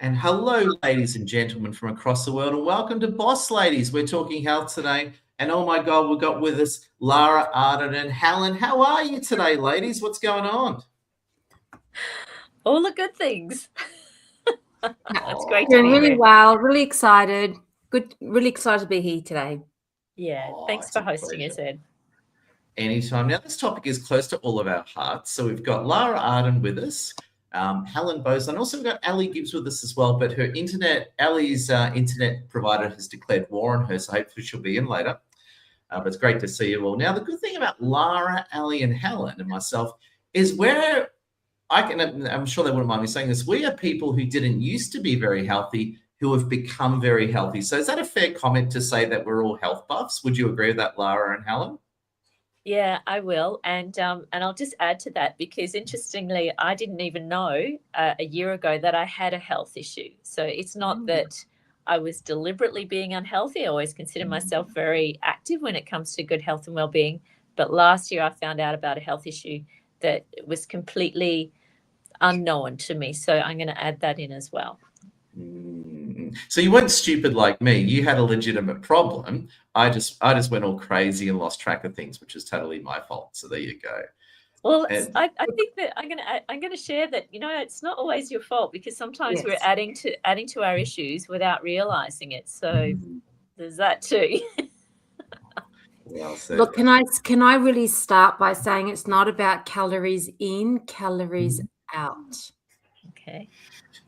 And hello, ladies and gentlemen from across the world, and welcome to Boss Ladies. We're talking health today. And oh my God, we've got with us Lara, Arden, and Helen. How are you today, ladies? What's going on? All the good things. It's great to Doing be really here. well, really excited. Good, really excited to be here today. Yeah, thanks It's for a hosting us, pleasure. Ed. Anytime. Now, this topic is close to all of our hearts. So we've got Lara Arden with us, Helen Boson. Also, we've got Ali Gibbs with us as well, but Ali's internet provider has declared war on her, so hopefully she'll be in later. But it's great to see you all. Now, the good thing about Lara, Ali, and Helen and myself is I'm sure they wouldn't mind me saying this, we are people who didn't used to be very healthy who have become very healthy. So is that a fair comment to say that we're all health buffs? Would you agree with that, Lara and Helen? Yeah, I will, and I'll just add to that because interestingly, I didn't even know a year ago that I had a health issue. So it's not that I was deliberately being unhealthy. I always consider myself very active when it comes to good health and well-being. But last year, I found out about a health issue that was completely unknown to me. So I'm going to add that in as well. So you weren't stupid like me. You had a legitimate problem. I just went all crazy and lost track of things, which is totally my fault. So there you go. Well, And I think that I'm gonna share that it's not always your fault because sometimes we're Yes. adding to our issues without realizing it. So there's that too. well said. Look, can I really start by saying it's not about calories in, calories out. Okay.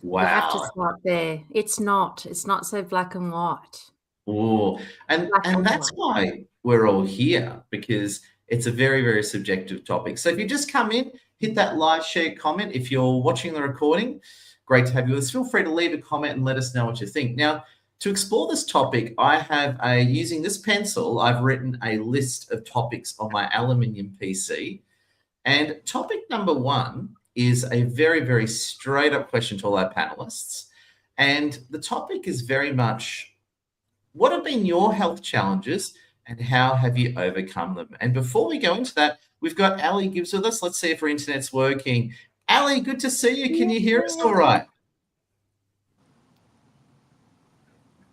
We have to Wow. start there. It's not so black and white. Oh, and Black and that's white. why we're all here, because it's a very, very subjective topic. So if you just come in, hit that like, share, comment. If you're watching the recording, great to have you with us. Feel free to leave a comment and let us know what you think. Now, to explore this topic, using this pencil, I've written a list of topics on my aluminium PC. And topic number one is a very, very straight up question to all our panelists. And the topic is very much, what have been your health challenges and how have you overcome them? And before we go into that, we've got Ali Gibbs with us. Let's see if her internet's working. Ali, good to see you. Can you hear us all right?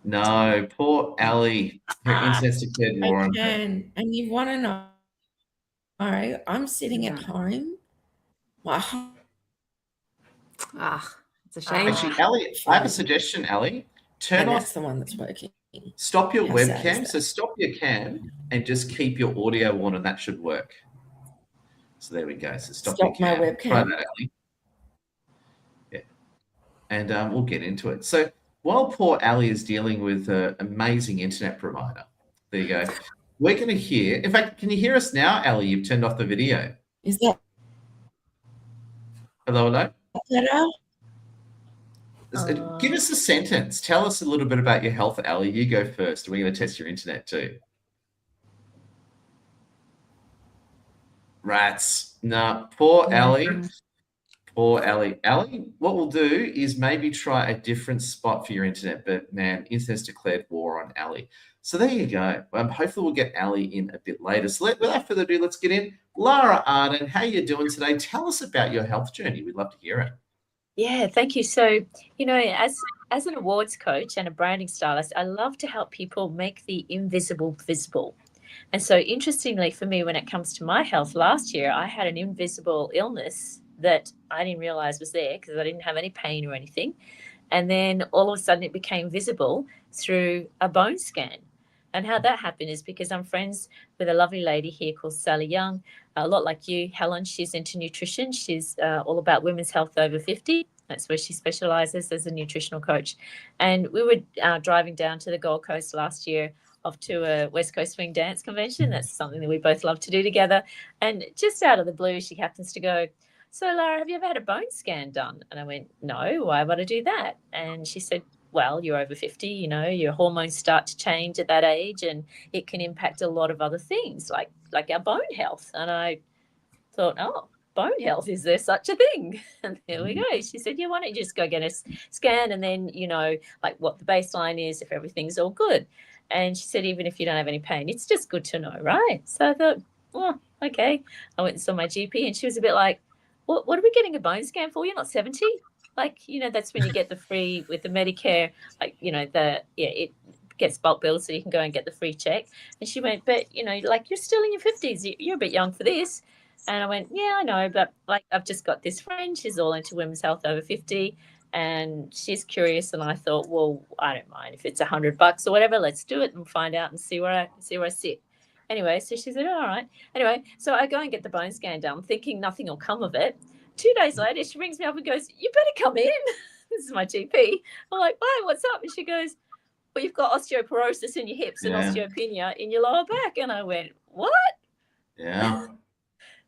No, poor Ali. Her internet's declared war on her. And you want to know, I'm sitting at home. It's a shame. Actually, Ali, I have a suggestion, Ali. Turn and off, that's the one that's working. stop your How sad is webcam. that? So stop your cam and just keep your audio on, and that should work. So there we go. So stop your my cam. webcam. Try that, Ali. Yeah. And we'll get into it. So while poor Ali is dealing with an amazing internet provider, there you go. We're going to hear, in fact, can you hear us now, Ali? You've turned off the video. Is that Hello, hello? better? Give us a sentence. Tell us a little bit about your health, Ali. You go first. We're going to test your internet too. Rats. No, poor Ali. Poor Ali. Ali, what we'll do is maybe try a different spot for your internet, but man, internet's declared war on Ali. So there you go. Hopefully we'll get Ali in a bit later. So without further ado, let's get in. Lara Arden, how are you doing today? Tell us about your health journey. We'd love to hear it. Yeah, thank you. So, as an awards coach and a branding stylist, I love to help people make the invisible visible. And so, interestingly for me, when it comes to my health, last year I had an invisible illness that I didn't realize was there because I didn't have any pain or anything. And then all of a sudden it became visible through a bone scan. And how that happened is because I'm friends with a lovely lady here called Sally Young, a lot like you, Helen. She's into nutrition. She's all about women's health over 50. That's where she specializes as a nutritional coach. And we were driving down to the Gold Coast last year off to a West Coast Swing Dance Convention. That's something that we both love to do together. And just out of the blue, she happens to go, "So, Lara, have you ever had a bone scan done?" And I went, "No, why would I do that?" And she said, "Well, you're over 50, your hormones start to change at that age and it can impact a lot of other things like our bone health." And I thought, "Oh, bone health, is there such a thing?" And there we go. She said, "Yeah, why don't you just go get a scan and then, like what the baseline is if everything's all good." And she said, "Even if you don't have any pain, it's just good to know, right?" So I thought, "Oh, okay." I went and saw my GP and she was a bit like, "What are we getting a bone scan for? You're not 70. like, that's when you get the free with the Medicare, like, it gets bulk billed so you can go and get the free check. And she went, but, like, you're still in your 50s. You're a bit young for this. And I went, yeah, I know. But, like, I've just got this friend. She's all into women's health over 50. And she's curious. And I thought, well, I don't mind if it's $100 or whatever. Let's do it and find out and see where I sit. Anyway, so she said, all right. Anyway, so I go and get the bone scan done, thinking nothing will come of it. 2 days later, she rings me up and goes, you better come in. This is my GP. I'm like, why? What's up? And she goes, well, you've got osteoporosis in your hips and osteopenia in your lower back. And I went, what? Yeah.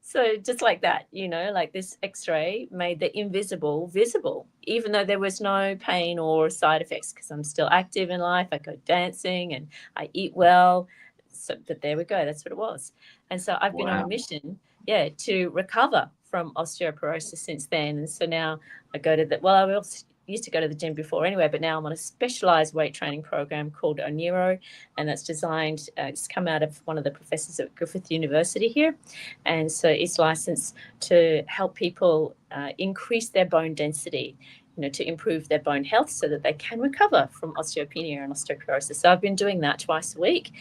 So just like that, like this x-ray made the invisible visible, even though there was no pain or side effects, because I'm still active in life. I go dancing and I eat well. So, but there we go. That's what it was. And so I've been on a mission, to recover from osteoporosis since then. And so now I go to I also used to go to the gym before anyway, but now I'm on a specialized weight training program called Oniro, and that's designed, it's come out of one of the professors at Griffith University here. And so it's licensed to help people increase their bone density, to improve their bone health so that they can recover from osteopenia and osteoporosis. So I've been doing that twice a week.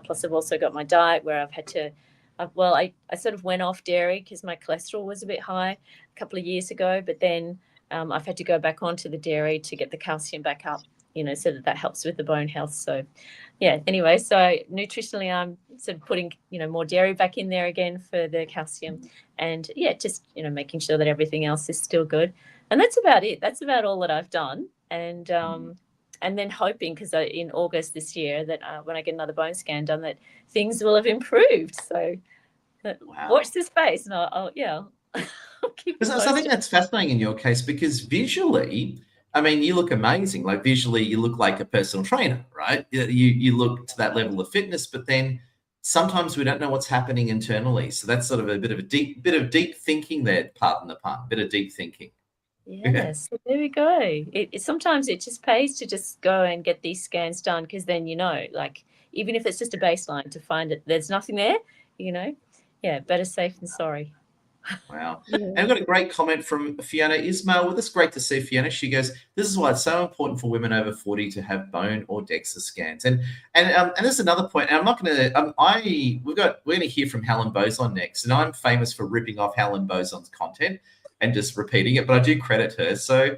Plus I've also got my diet where I've had to, I sort of went off dairy because my cholesterol was a bit high a couple of years ago, but then I've had to go back onto the dairy to get the calcium back up, so that helps with the bone health. So, anyway, so nutritionally, I'm sort of putting, more dairy back in there again for the calcium, and just, making sure that everything else is still good. And that's about it. That's about all that I've done. And then hoping, because in August this year, that when I get another bone scan done, that things will have improved. So watch this space, and I'll keep it. So I think that's fascinating in your case, because visually, I mean, you look amazing. Like visually, you look like a personal trainer, right? You look to that level of fitness, but then sometimes we don't know what's happening internally. So that's sort of a bit of deep thinking there, pardon the pun, bit of deep thinking. Yes, so there we go. Sometimes it just pays to just go and get these scans done, because then like, even if it's just a baseline, to find it, there's nothing there, better safe than sorry. Wow. And I've got a great comment from Fiona Ismail with us. Great to see Fiona. She goes, this is why it's so important for women over 40 to have bone or DEXA scans. And there's another point. And I'm not going to, we're going to hear from Helen Boson next. And I'm famous for ripping off Helen Boson's content and just repeating it, but I do credit her. So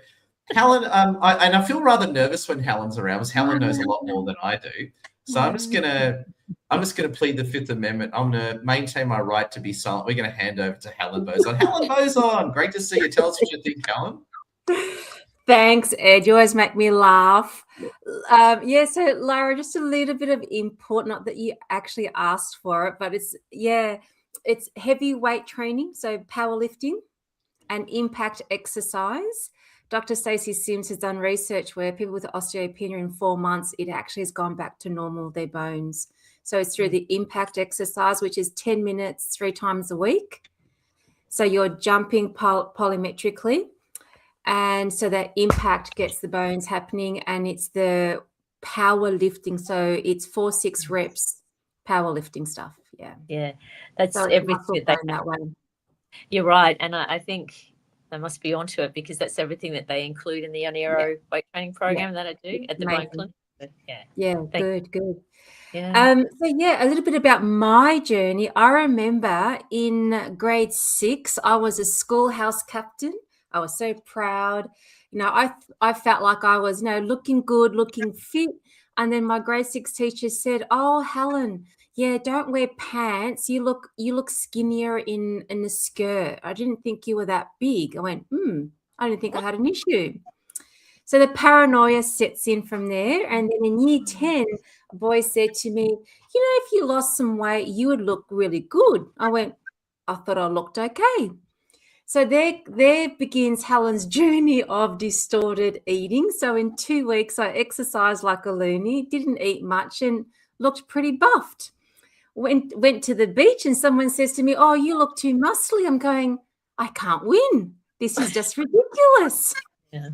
Helen, I feel rather nervous when Helen's around, because Helen knows a lot more than I do. So I'm just gonna plead the Fifth Amendment. I'm gonna maintain my right to be silent. We're gonna hand over to Helen Boson. Helen Boson, great to see you. Tell us what you think, Helen. Thanks, Ed. You always make me laugh. So Lara, just a little bit of input, not that you actually asked for it, but it's heavy weight training, so powerlifting and impact exercise. Dr. Stacey Sims has done research where people with osteopenia in 4 months, it actually has gone back to normal, their bones. So it's through the impact exercise, which is 10 minutes 3 times a week. So you're jumping polymetrically, and so that impact gets the bones happening, and it's the power lifting. So it's 4-6 reps powerlifting stuff. Yeah, that's so everything that way. You're right, and I think they must be onto it, because that's everything that they include in the Oniro weight training program that I do at the Bone Clinic. Good. Yeah. So a little bit about my journey. I remember in grade 6, I was a schoolhouse captain. I was so proud. I felt like I was, looking good, looking fit. And then my grade 6 teacher said, "Oh, Helen, don't wear pants. You look skinnier in the skirt. I didn't think you were that big." I went, I didn't think I had an issue. So the paranoia sets in from there. And then in year 10, a boy said to me, "If you lost some weight, you would look really good." I went, "I thought I looked okay." So there begins Helen's journey of distorted eating. So in 2 weeks, I exercised like a loony, didn't eat much, and looked pretty buffed. Went to the beach, and someone says to me, "Oh, you look too muscly." I'm going, I can't win. This is just ridiculous. Yeah.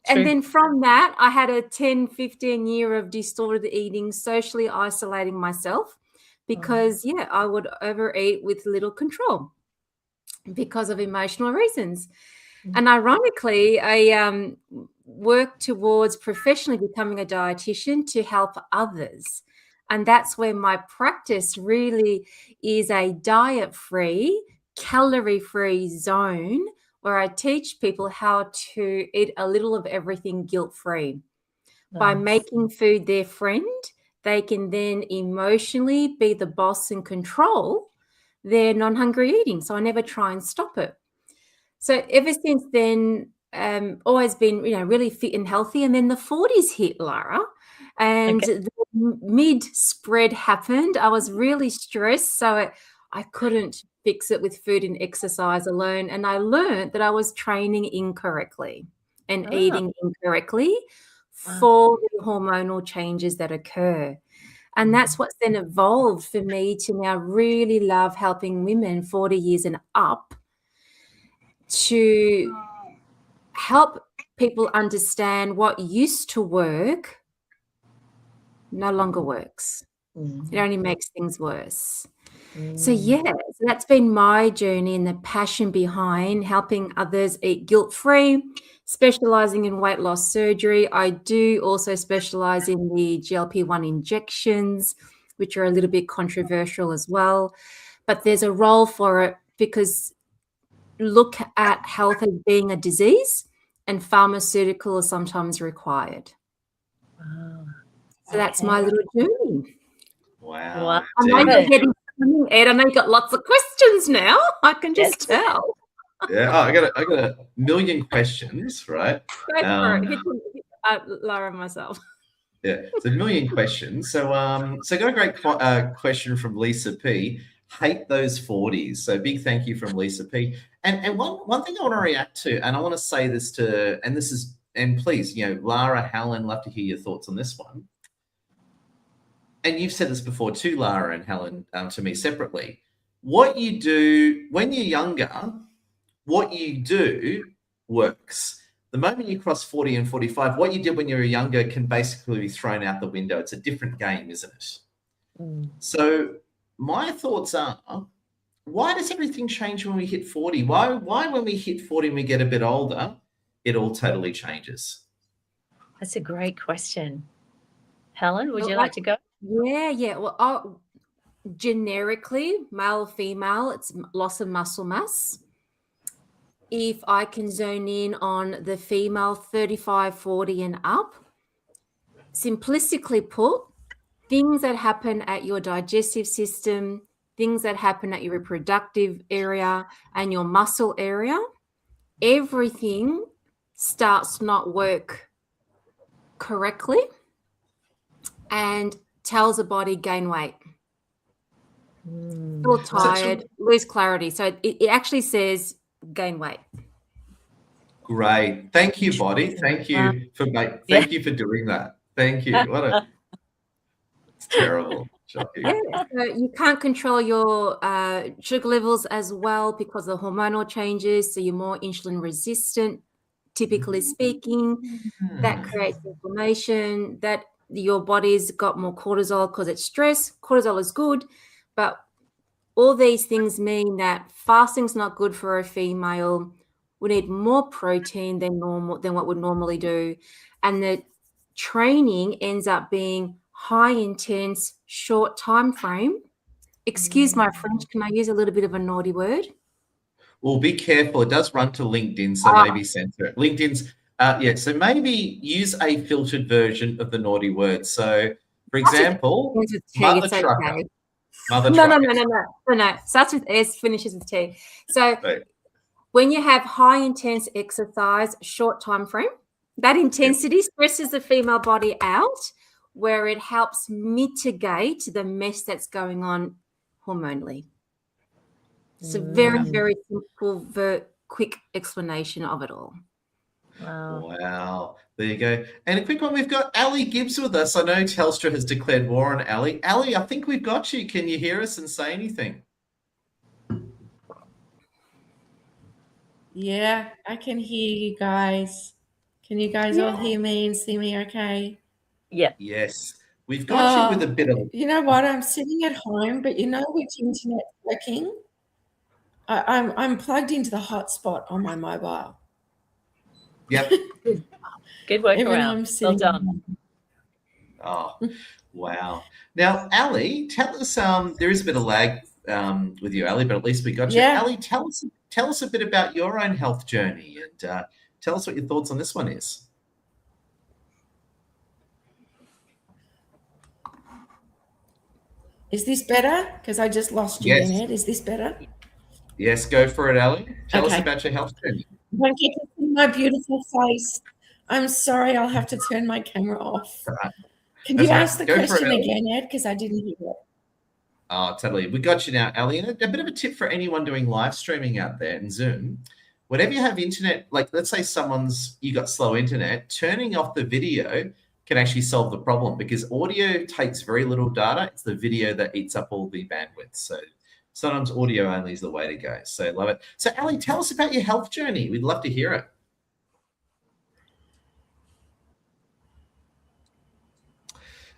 And then from that, I had a 10, 15 year of distorted eating, socially isolating myself, because, I would overeat with little control because of emotional reasons. And ironically, I work towards professionally becoming a dietitian to help others. And that's where my practice really is a diet-free, calorie-free zone where I teach people how to eat a little of everything guilt-free. By Nice. making food their friend, they can then emotionally be the boss and control their non-hungry eating. So I never try and stop it. So ever since then, always been, really fit and healthy. And then the 40s hit, Lara, and the mid spread happened. I was really stressed, so I couldn't fix it with food and exercise alone. And I learned that I was training incorrectly and eating incorrectly for the hormonal changes that occur. And that's what's then evolved for me to now really love helping women 40 years and up to help people understand what used to work no longer works. It only makes things worse. So that's been my journey and the passion behind helping others eat guilt-free, specializing in weight loss surgery. I do also specialize in the GLP-1 injections, which are a little bit controversial as well. But there's a role for it because look at health as being a disease and pharmaceutical are sometimes required. Wow. So that's my little journey. Wow. I know you're getting something, Ed. I know you've got lots of questions now. I can just tell. Yeah, I got a million questions, right? Go for it. Lara and myself. Yeah, it's a million questions. So I got a great question from Lisa P. Hate those 40s. So big thank you from Lisa P. And one thing I want to react to, and I want to say this to, and please, Lara, Helen, love to hear your thoughts on this one. And you've said this before too, Lara and Helen, to me separately. What you do when you're younger, what you do works. The moment you cross 40 and 45, what you did when you were younger can basically be thrown out the window. It's a different game, isn't it? So my thoughts are, why does everything change when we hit 40? Why when we hit 40 and we get a bit older, it all totally changes? That's a great question. Helen, would you like to go? Yeah. Well, generically, male or female, it's loss of muscle mass. If I can zone in on the female 35, 40 and up, simplistically put, things that happen at your digestive system, things that happen at your reproductive area and your muscle area, everything starts to not work correctly and tells the body gain weight. Feel tired, lose clarity. So it actually says gain weight. Great. Thank you, body. Thank you for doing that. Thank you. It's terrible. Shocking. Yeah, so you can't control your sugar levels as well because of hormonal changes. So you're more insulin resistant, typically speaking. That creates inflammation. That your body's got more cortisol because it's stress. Cortisol is good, but all these things mean that fasting's not good for a female. We need more protein than what we normally do, and the training ends up being high intense, short time frame. Excuse my French. Can I use a little bit of a naughty word? Well, be careful. It does run to LinkedIn, so maybe censor it. LinkedIn's so maybe use a filtered version of the naughty word. So, for example, mother trucker. No. Starts with S, finishes with T. So when you have high intense exercise, short time frame, that intensity stresses the female body out, where it helps mitigate the mess that's going on hormonally. It's a very, very simple, quick explanation of it all. Wow. There you go. And a quick one, we've got Ali Gibbs with us. I know Telstra has declared war on Ali. Ali, I think we've got you. Can you hear us and say anything? Yeah, I can hear you guys. Can you guys all hear me and see me okay? Yeah. Yes. We've got you with a bit of... You know what? I'm sitting at home, but you know which internet's working? I'm plugged into the hotspot on my mobile. Yep. Good work Even though around. I'm Well sitting. done. Oh, wow. Now, Ali, tell us. There is a bit of lag with you, Ali, but at least we got you. Yeah. Ali, tell us a bit about your own health journey, and tell us what your thoughts on this one is. Is this better? Because I just lost you, Yes. Ed. Is this better? Yes, go for it, Ali. Tell us Okay. about your health journey. Don't get to see my beautiful face. I'm sorry, I'll have to turn my camera off. Can you That's right. ask the Go for it, question Ali. again, Ed? Because I didn't hear it. Oh, totally. We got you now, Ali. And a bit of a tip for anyone doing live streaming out there in Zoom. Whenever you have internet, like let's say you got slow internet, turning off the video can actually solve the problem because audio takes very little data. It's the video that eats up all the bandwidth. So sometimes audio only is the way to go. So love it. So Ali, tell us about your health journey. We'd love to hear it.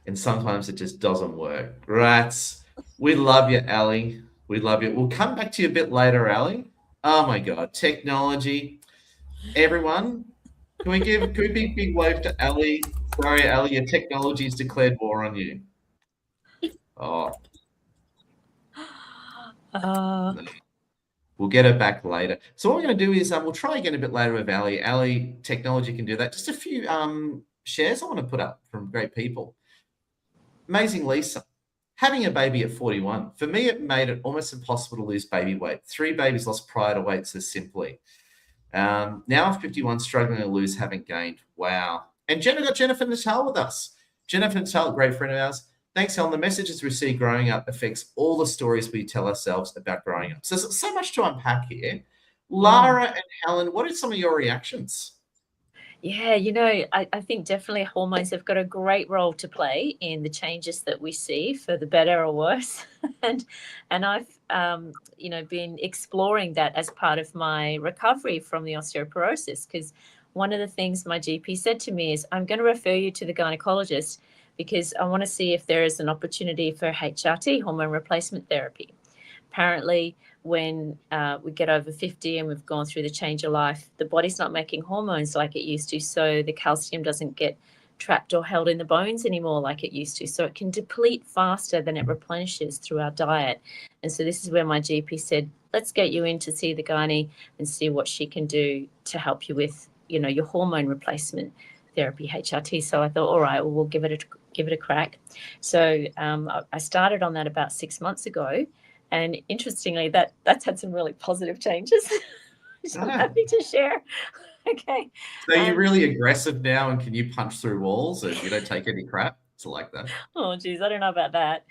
And sometimes it just doesn't work. Rats. We love you, Ali. We love you. We'll come back to you a bit later, Ali. Oh my God, technology. Everyone, can we big, big wave to Ali? Sorry, Ali, your technology's declared war on you. Oh. No. We'll get her back later. So what we're going to do is we'll try again a bit later with Ali. Ali, technology can do that. Just a few shares I want to put up from great people. Amazing Lisa. Having a baby at 41, for me, it made it almost impossible to lose baby weight. 3 babies lost prior to weight so simply. Now I'm 51, struggling to lose, haven't gained. Wow. And got Jennifer Natal with us. Jennifer Natal, a great friend of ours. Thanks, Helen. The messages we see growing up affects all the stories we tell ourselves about growing up. So there's so much to unpack here. Lara and Helen, what are some of your reactions? Yeah, I think definitely hormones have got a great role to play in the changes that we see for the better or worse. and I've, been exploring that as part of my recovery from the osteoporosis, because one of the things my GP said to me is, I'm going to refer you to the gynecologist because I want to see if there is an opportunity for HRT, hormone replacement therapy. Apparently, when we get over 50 and we've gone through the change of life, the body's not making hormones like it used to. So the calcium doesn't get trapped or held in the bones anymore like it used to. So it can deplete faster than it replenishes through our diet. And so this is where my GP said, let's get you in to see the gynae and see what she can do to help you with, your hormone replacement therapy, HRT. So I thought, all right, well, we'll give it a crack. So I started on that about 6 months ago. And interestingly, that's had some really positive changes, which I'm happy to share. Okay. So you're really aggressive now, and can you punch through walls and you don't take any crap? It's like that. Oh, geez, I don't know about that.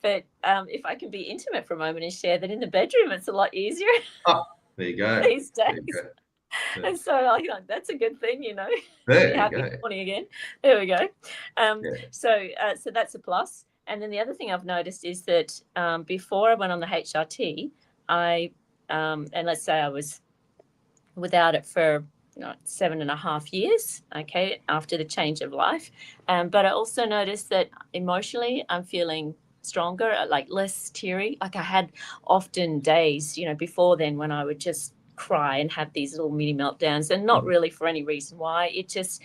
But if I can be intimate for a moment and share that in the bedroom, it's a lot easier. Oh, there you go. These days. There you go. Yeah. And so that's a good thing, There you happy go. morning again. There we go. So that's a plus. And then the other thing I've noticed is that before I went on the HRT, and let's say I was without it for 7.5 years, okay, after the change of life. But I also noticed that emotionally I'm feeling stronger, like less teary. Like I had often days, before then when I would just cry and have these little mini meltdowns, and not really for any reason why. It just,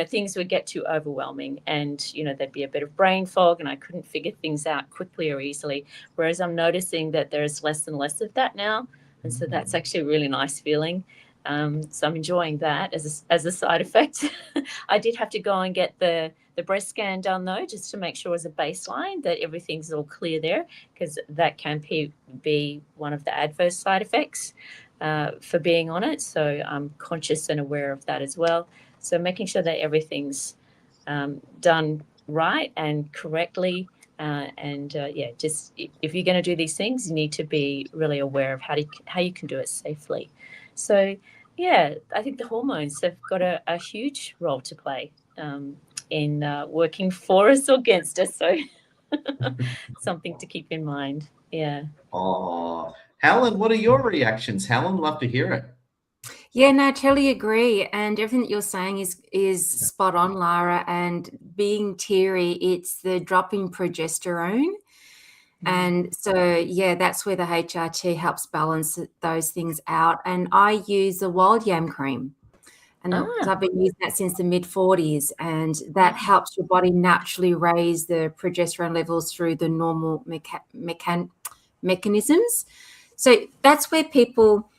things would get too overwhelming, and there'd be a bit of brain fog and I couldn't figure things out quickly or easily, whereas I'm noticing that there's less and less of that now, and so that's actually a really nice feeling. So I'm enjoying that as a side effect. I did have to go and get the breast scan done though, just to make sure as a baseline that everything's all clear there, because that can be one of the adverse side effects for being on it. So I'm conscious and aware of that as well. So making sure that everything's done right and correctly. Just if you're going to do these things, you need to be really aware of how you can do it safely. So, I think the hormones have got a huge role to play in working for us or against us. So something to keep in mind. Yeah. Oh, Helen, what are your reactions? Helen, love to hear it. Yeah, no, totally agree. And everything that you're saying is spot on, Lara. And being teary, it's the drop in progesterone. And so, that's where the HRT helps balance those things out. And I use the wild yam cream. And Ah. I've been using that since the mid-40s, and that helps your body naturally raise the progesterone levels through the normal mechanisms. So that's where people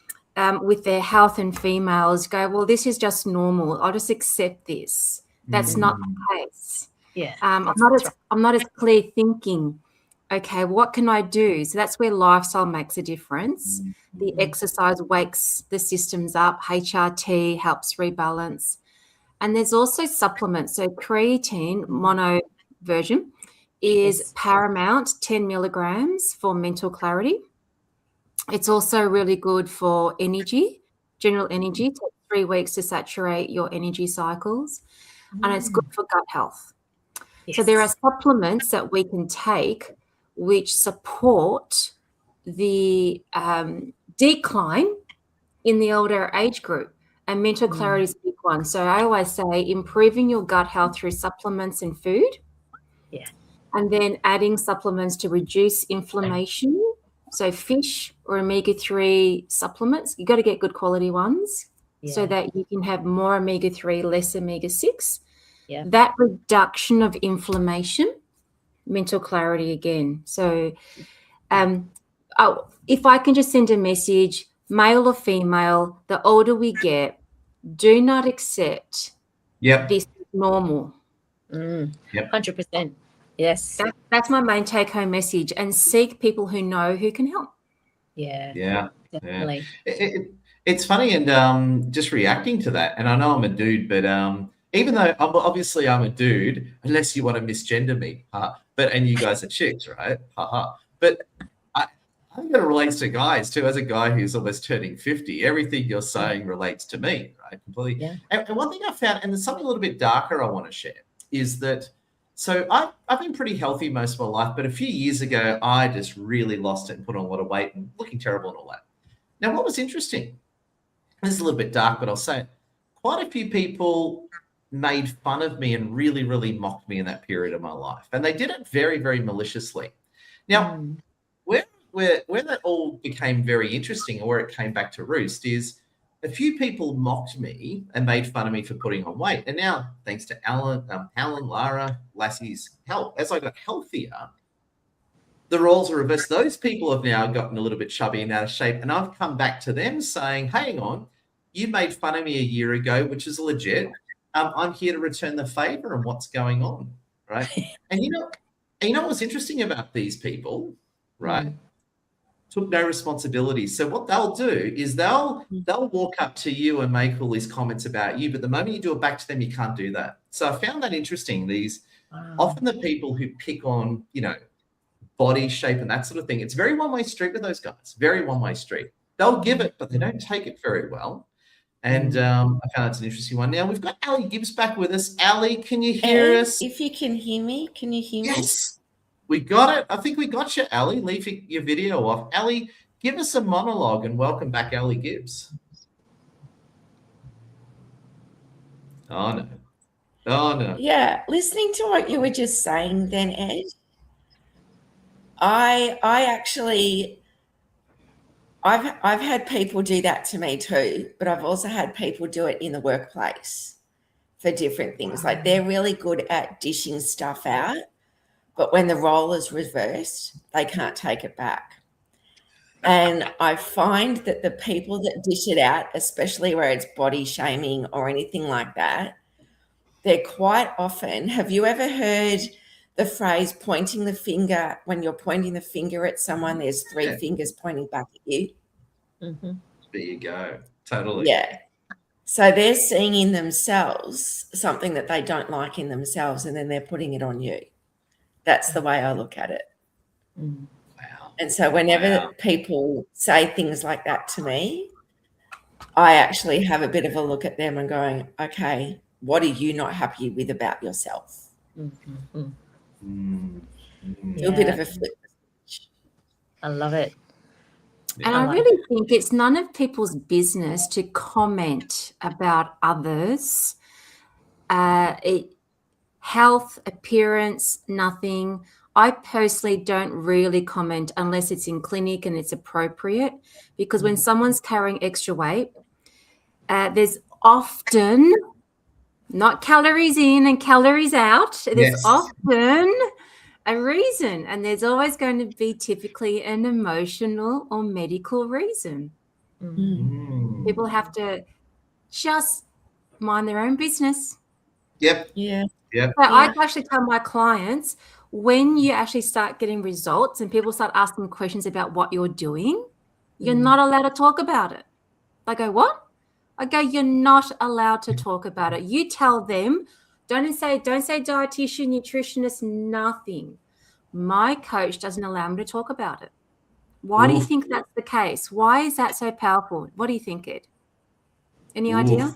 with their health and females go, well, this is just normal. I'll just accept this. That's not the case. Yeah. I'm not as clear thinking, okay, what can I do? So that's where lifestyle makes a difference. The exercise wakes the systems up. HRT helps rebalance. And there's also supplements. So creatine mono version is paramount, 10 milligrams for mental clarity. It's also really good for energy, general energy. It takes 3 weeks to saturate your energy cycles. And it's good for gut health. So there are supplements that we can take which support the decline in the older age group, and mental clarity is a big one. So I always say improving your gut health through supplements and food, and then adding supplements to reduce inflammation. So fish or omega-3 supplements, you got to get good quality ones so that you can have more omega-3, less omega-6. Yeah. That reduction of inflammation, mental clarity again. So if I can just send a message, male or female, the older we get, do not accept this is normal. 100%. Yes. That's my main take-home message, and seek people who know who can help. Yeah. Definitely. It's funny, and just reacting to that, and I know I'm a dude, but even though obviously I'm a dude, unless you want to misgender me, and you guys are chicks, right? But I think it relates to guys too. As a guy who's almost turning 50, everything you're saying relates to me, right? Completely. Yeah. And one thing I found, and there's something a little bit darker I want to share, is that so I've been pretty healthy most of my life, but a few years ago, I just really lost it and put on a lot of weight and looking terrible and all that. Now, what was interesting, this is a little bit dark, but I'll say it, quite a few people made fun of me and really, really mocked me in that period of my life. And they did it very, very maliciously. Now, where that all became very interesting, or where it came back to roost, is a few people mocked me and made fun of me for putting on weight. And now, thanks to Helen, Lara, Lassie's help, as I got healthier, the roles are reversed. Those people have now gotten a little bit chubby and out of shape. And I've come back to them saying, hang on, you made fun of me a year ago, which is legit. I'm here to return the favor and what's going on, right? And you know what's interesting about these people, right? Took no responsibility. So what they'll do is they'll walk up to you and make all these comments about you, but the moment you do it back to them, you can't do that. So I found that interesting. Often the people who pick on, body shape and that sort of thing, it's very one-way street with those guys. Very one-way street. They'll give it, but they don't take it very well. And I found that's an interesting one. Now we've got Ali Gibbs back with us. Ali, can you hear us? If you can hear me, can you hear me? Yes, we got it. I think we got you, Ali. Leave your video off. Ali, give us a monologue and welcome back Ali Gibbs. Oh, no. Yeah, listening to what you were just saying then, Ed, I've had people do that to me too, but I've also had people do it in the workplace for different things. Like they're really good at dishing stuff out, but when the role is reversed, they can't take it back. And I find that the people that dish it out, especially where it's body shaming or anything like that, they're quite often, have you ever heard the phrase pointing the finger? When you're pointing the finger at someone, there's 3 fingers pointing back at you. Mm-hmm. There you go. Totally. Yeah. So they're seeing in themselves something that they don't like in themselves, and then they're putting it on you. That's the way I look at it. Wow. And so whenever people say things like that to me, I actually have a bit of a look at them and going, okay, what are you not happy with about yourself? Mm-hmm. Do a bit of a flip. I love it. And I really think it's none of people's business to comment about others. Health, appearance, nothing. I personally don't really comment unless it's in clinic and it's appropriate, because when someone's carrying extra weight, there's often, not calories in and calories out, there's Yes. often a reason, and there's always going to be typically an emotional or medical reason. Mm. People have to just mind their own business. Yep. Yeah. Yep. So I actually tell my clients, when you actually start getting results and people start asking questions about what you're doing, you're not allowed to talk about it. They go, what? I go, you're not allowed to talk about it. You tell them, don't say dietitian, nutritionist, nothing. My coach doesn't allow me to talk about it. Why do you Oof. think that's the case? Why is that so powerful? What do you think, Ed? Any Oof. idea?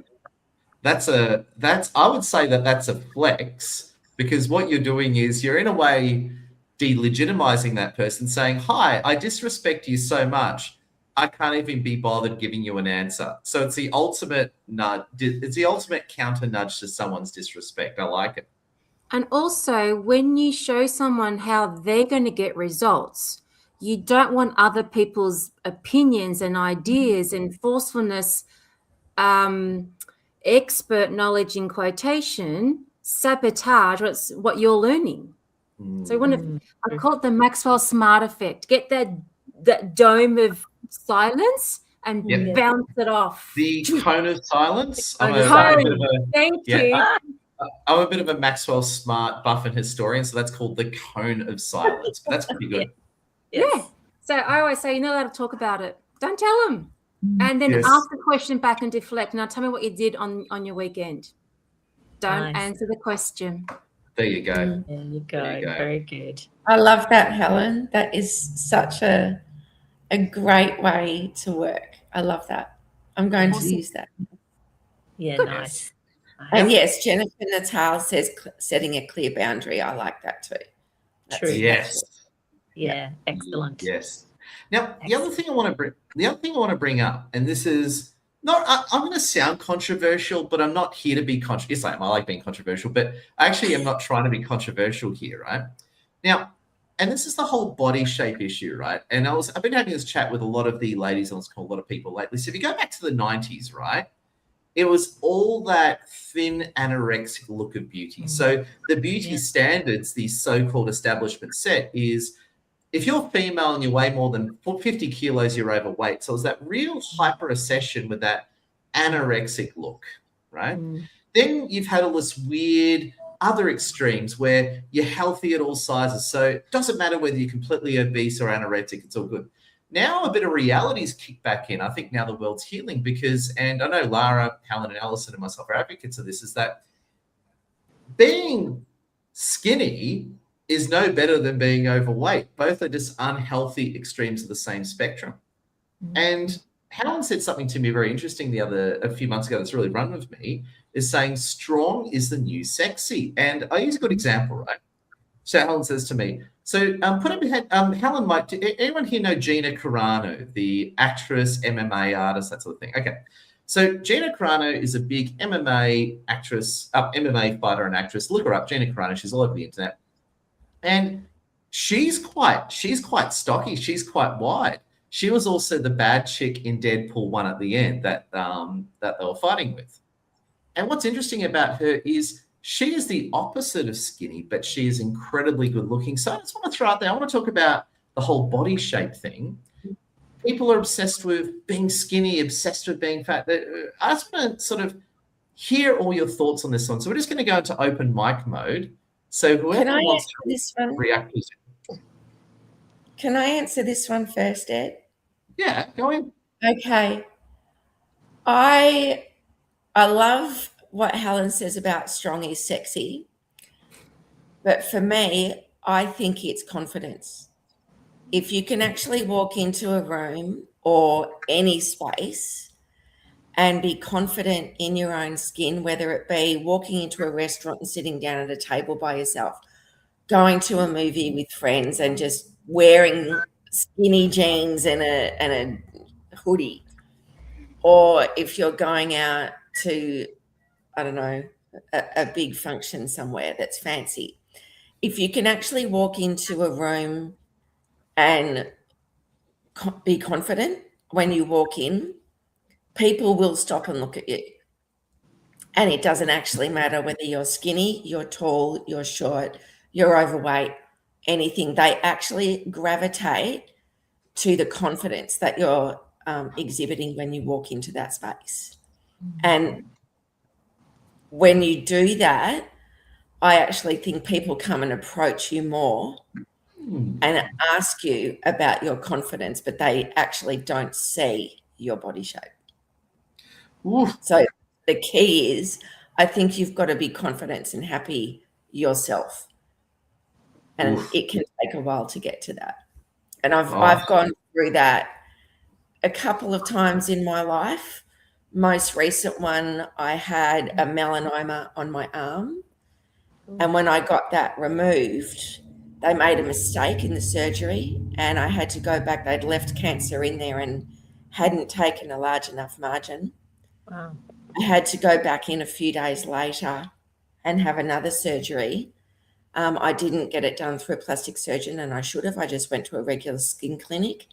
I would say that's a flex, because what you're doing is you're in a way delegitimizing that person, saying, hi, I disrespect you so much, I can't even be bothered giving you an answer. So it's the ultimate nudge. It's the ultimate counter nudge to someone's disrespect. I like it. And also, when you show someone how they're going to get results, you don't want other people's opinions and ideas and forcefulness, expert knowledge in quotation, sabotage what you're learning. So I call it the Maxwell Smart effect. Get that dome of silence and Yep. bounce it off. The cone of silence. Thank Yeah. you. I'm a bit of a Maxwell Smart buff and historian, so that's called the cone of silence. But that's pretty good. Yeah. So I always say, you're not allowed to talk about it. Don't tell them. And then Yes. ask the question back and deflect. Now tell me what you did on your weekend. Don't Nice. answer the question. There you go. There you go. There you go. Very good. I love that, Helen. That is such a great way to work. I love that. I'm going to use that. Yeah, Good. nice. And yes, Jennifer Natal says setting a clear boundary. I like that too. True. Yes. Yeah, excellent. Yes. Now, the other thing I want to bring up, and this is not, I'm going to sound controversial, but I'm not here to be controversial. Yes, I like being controversial, but actually I'm not trying to be controversial here, right? Now, and this is the whole body shape issue, right? And I've been having this chat with a lot of the ladies on this call, a lot of people lately. So if you go back to the 90s, right? It was all that thin anorexic look of beauty. So the beauty standards, the so-called establishment set, is if you're female and you weigh more than 50 kilos, you're overweight. So it's that real hyper-obsession with that anorexic look, right? Then you've had all this weird other extremes where you're healthy at all sizes. So it doesn't matter whether you're completely obese or anorexic, it's all good. Now a bit of reality's kicked back in. I think now the world's healing because, and I know Lara, Helen and Alison and myself are advocates of this, is that being skinny is no better than being overweight. Both are just unhealthy extremes of the same spectrum. And Helen said something to me very interesting a few months ago that's really run with me, is saying strong is the new sexy. And I use a good example, right? So Helen says to me, so put up your head, Helen, anyone here know Gina Carano, the actress, MMA artist, that sort of thing? Okay. So Gina Carano is a big MMA actress, MMA fighter and actress. Look her up, Gina Carano. She's all over the internet. And she's quite stocky. She's quite wide. She was also the bad chick in Deadpool 1 at the end that they were fighting with. And what's interesting about her is she is the opposite of skinny, but she is incredibly good looking. So I just want to throw out there, I want to talk about the whole body shape thing. People are obsessed with being skinny, obsessed with being fat. I just want to sort of hear all your thoughts on this one. So we're just going to go into open mic mode. So whoever wants to react to it. Can I answer this one first, Ed? Yeah, go in. Okay. I love what Helen says about strong is sexy. But for me, I think it's confidence. If you can actually walk into a room or any space and be confident in your own skin, whether it be walking into a restaurant and sitting down at a table by yourself, going to a movie with friends and just wearing skinny jeans and a hoodie, or if you're going out to, I don't know, a big function somewhere that's fancy, if you can actually walk into a room and be confident when you walk in, people will stop and look at you. And it doesn't actually matter whether you're skinny, you're tall, you're short, you're overweight, anything. They actually gravitate to the confidence that you're exhibiting when you walk into that space. And when you do that, I actually think people come and approach you more and ask you about your confidence, but they actually don't see your body shape. Oof. So the key is, I think you've got to be confident and happy yourself. And Oof. it can take a while to get to that. And I've Oh. gone through that a couple of times in my life. Most recent one, I had a melanoma on my arm. And when I got that removed, they made a mistake in the surgery and I had to go back. They'd left cancer in there and hadn't taken a large enough margin. Wow. I had to go back in a few days later and have another surgery. I didn't get it done through a plastic surgeon, and I should have. I just went to a regular skin clinic.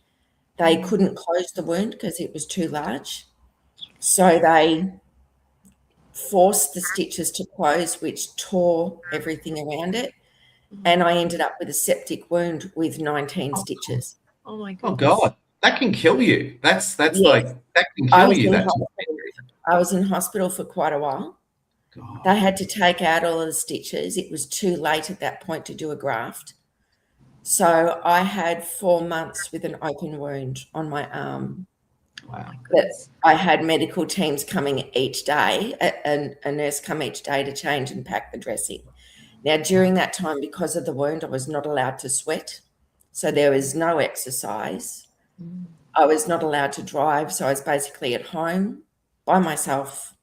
They couldn't close the wound because it was too large. So they forced the stitches to close, which tore everything around it. And I ended up with a septic wound with 19 stitches. Oh my Oh goodness. God, that can kill you. That's Yes. like, that can I kill was you. in That's I was in hospital for quite a while. God. They had to take out all of the stitches. It was too late at that point to do a graft. So I had 4 months with an open wound on my arm. Wow. But I had medical teams coming each day, a nurse come each day to change and pack the dressing. Now, during that time, because of the wound, I was not allowed to sweat. So there was no exercise. I was not allowed to drive. So I was basically at home by myself,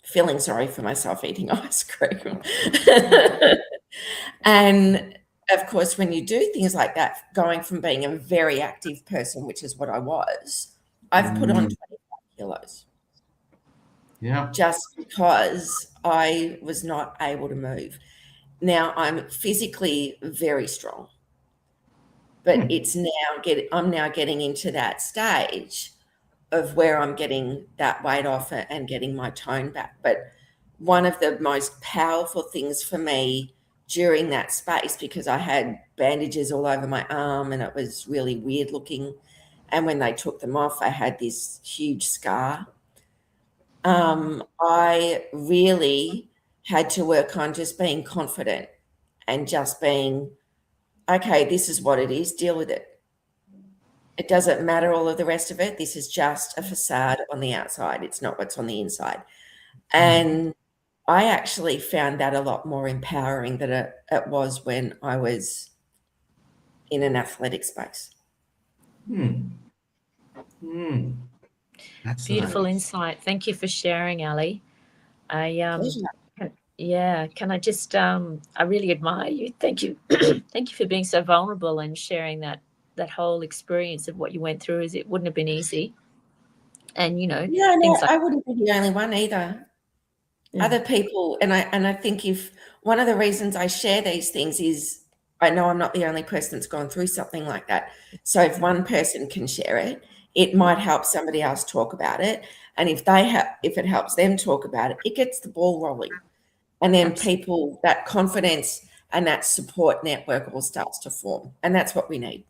feeling sorry for myself, eating ice cream. And of course, when you do things like that, going from being a very active person, which is what I was, I've put on 25 kilos. Yeah. Just because I was not able to move. Now I'm physically very strong, but I'm now getting into that stage of where I'm getting that weight off and getting my tone back. But one of the most powerful things for me during that space, because I had bandages all over my arm and it was really weird looking. And when they took them off, I had this huge scar. I really had to work on just being confident and just being, okay, this is what it is, deal with it. It doesn't matter all of the rest of it. This is just a facade on the outside. It's not what's on the inside. And I actually found that a lot more empowering than it was when I was in an athletic space. That's Beautiful nice. insight. Thank you for sharing, Ali. Pleasure. Can I just I really admire you. Thank you. Thank you for being so vulnerable and sharing that whole experience of what you went through. As it wouldn't have been easy. And Yeah, no, things like I wouldn't be the only one either. Other people, and I think if one of the reasons I share these things is I know I'm not the only person that's gone through something like that. So if one person can share it, it might help somebody else talk about it. And if it helps them talk about it, it gets the ball rolling. And then people, that confidence and that support network all starts to form. And that's what we need.